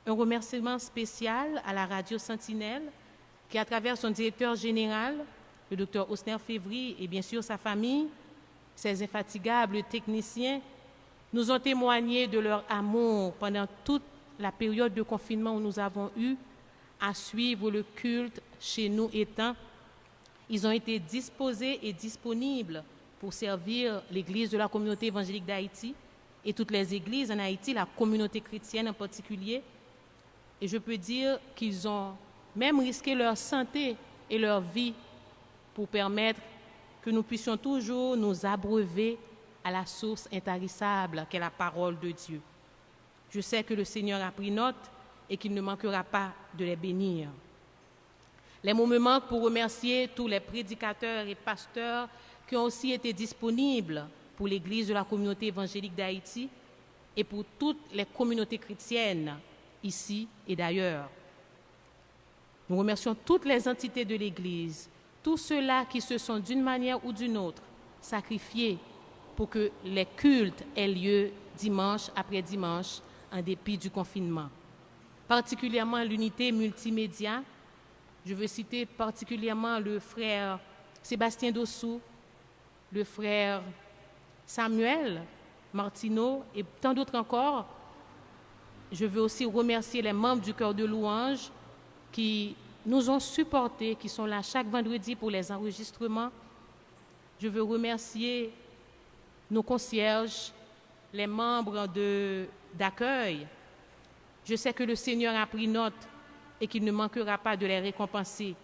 Un remerciement spécial à la radio Sentinelle qui, à travers son directeur général, le Dr Osner Févry et bien sûr sa famille, ses infatigables techniciens, nous ont témoigné de leur amour pendant toute la période de confinement où nous avons eu à suivre le culte chez nous étant. Ils ont été disposés et disponibles pour servir l'Église de la communauté évangélique d'Haïti et toutes les églises en Haïti, la communauté chrétienne en particulier. Et je peux dire qu'ils ont même risqué leur santé et leur vie pour permettre que nous puissions toujours nous abreuver à la source intarissable qu'est la parole de Dieu. Je sais que le Seigneur a pris note et qu'il ne manquera pas de les bénir. Les mots me manquent pour remercier tous les prédicateurs et pasteurs qui ont aussi été disponibles pour l'Église de la communauté évangélique d'Haïti et pour toutes les communautés chrétiennes ici et d'ailleurs. Nous remercions toutes les entités de l'Église, tous ceux-là qui se sont d'une manière ou d'une autre sacrifiés pour que les cultes aient lieu dimanche après dimanche en dépit du confinement. Particulièrement l'unité multimédia. Je veux citer particulièrement le frère Sébastien Dossou, le frère Samuel Martineau et tant d'autres encore. Je veux aussi remercier les membres du chœur de louange qui nous ont supportés, qui sont là chaque vendredi pour les enregistrements. Je veux remercier nos concierges, les membres d'accueil. Je sais que le Seigneur a pris note et qu'il ne manquera pas de les récompenser.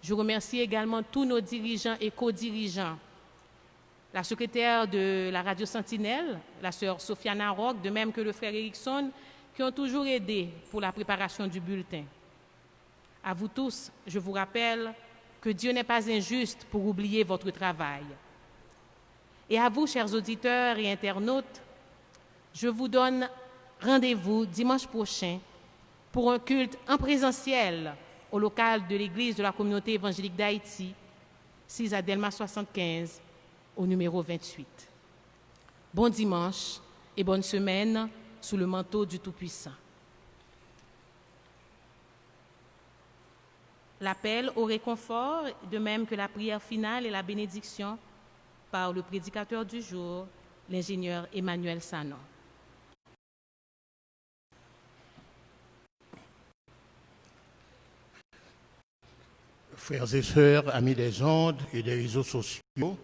Je remercie également tous nos dirigeants et co-dirigeants. La secrétaire de la radio Sentinelle, la sœur Sofiana Rock, de même que le frère Erickson, qui ont toujours aidé pour la préparation du bulletin. À vous tous, je vous rappelle que Dieu n'est pas injuste pour oublier votre travail. Et à vous, chers auditeurs et internautes, je vous donne rendez-vous dimanche prochain pour un culte en présentiel au local de l'Église de la communauté évangélique d'Haïti, 6 à Delma 75, au numéro 28. Bon dimanche et bonne semaine sous le manteau du Tout-Puissant. L'appel au réconfort, de même que la prière finale et la bénédiction par le prédicateur du jour, l'ingénieur Emmanuel Sanon. Frères et sœurs, amis des ondes et des réseaux sociaux,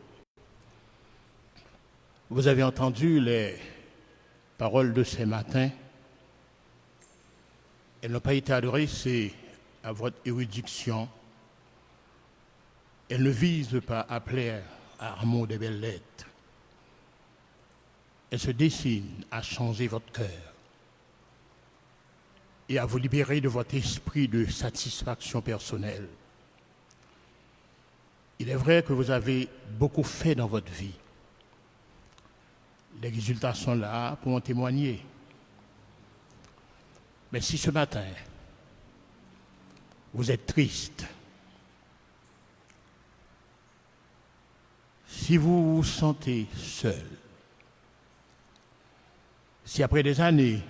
vous avez entendu les paroles de ce matin. Elles n'ont pas été adressées à votre érudition. Elles ne visent pas à plaire à Armand des belles lettres. Elles se destinent à changer votre cœur et à vous libérer de votre esprit de satisfaction personnelle. Il est vrai que vous avez beaucoup fait dans votre vie. Les résultats sont là pour en témoigner. Mais si ce matin, vous êtes triste, si vous vous sentez seul, si après des années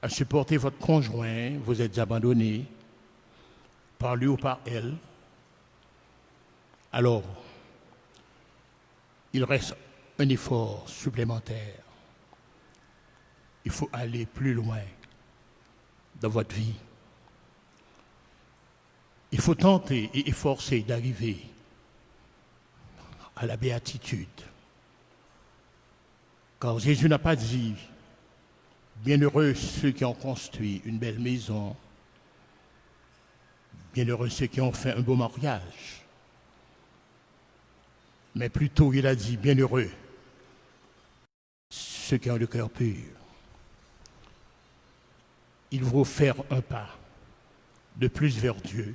à supporter votre conjoint, vous êtes abandonné par lui ou par elle, alors il reste un effort supplémentaire. il faut aller plus loin dans votre vie. Il faut tenter et efforcer d'arriver à la béatitude. Car Jésus n'a pas dit « Bienheureux ceux qui ont construit une belle maison, bienheureux ceux qui ont fait un beau mariage. » Mais plutôt il a dit « Bienheureux ceux qui ont le cœur pur. » Il faut faire un pas de plus vers Dieu,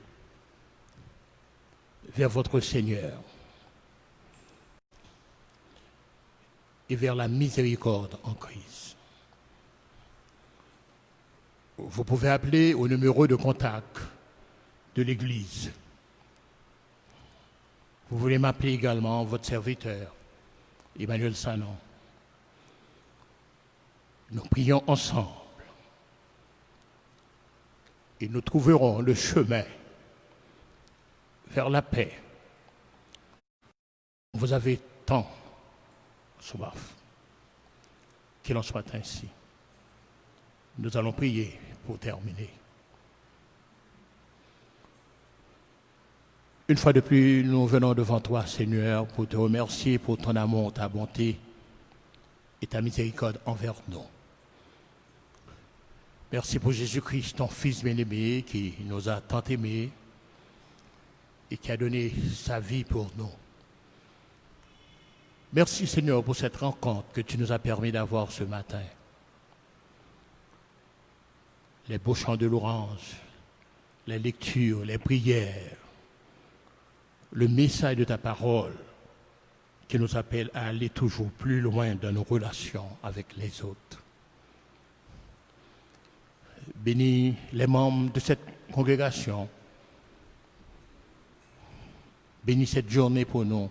vers votre Seigneur et vers la miséricorde en Christ. Vous pouvez appeler au numéro de contact de l'Église. Vous voulez m'appeler également votre serviteur, Emmanuel Sanon. Nous prions ensemble et nous trouverons le chemin vers la paix. Vous avez tant soif. Qu'il en soit ainsi. Nous allons prier pour terminer. Une fois de plus, nous venons devant toi, Seigneur, pour te remercier pour ton amour, ta bonté et ta miséricorde envers nous. Merci pour Jésus-Christ, ton Fils bien-aimé, qui nous a tant aimés et qui a donné sa vie pour nous. Merci, Seigneur, pour cette rencontre que tu nous as permis d'avoir ce matin. Les beaux chants de louange, les lectures, les prières, le message de ta parole qui nous appelle à aller toujours plus loin dans nos relations avec les autres. Bénis les membres de cette congrégation. Bénis cette journée pour nous.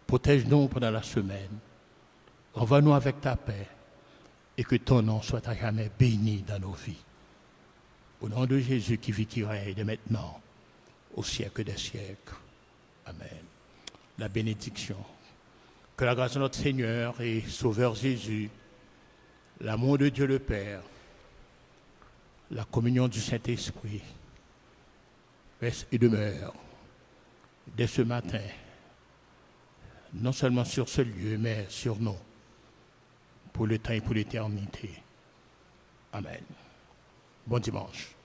Protège-nous pendant la semaine. Envoie-nous avec ta paix et que ton nom soit à jamais béni dans nos vies. Au nom de Jésus qui vit, qui règne dès maintenant, au siècle des siècles. Amen. La bénédiction. Que la grâce de notre Seigneur et Sauveur Jésus, l'amour de Dieu le Père, la communion du Saint-Esprit reste et demeure dès ce matin, non seulement sur ce lieu, mais sur nous, pour le temps et pour l'éternité. Amen. Bon dimanche.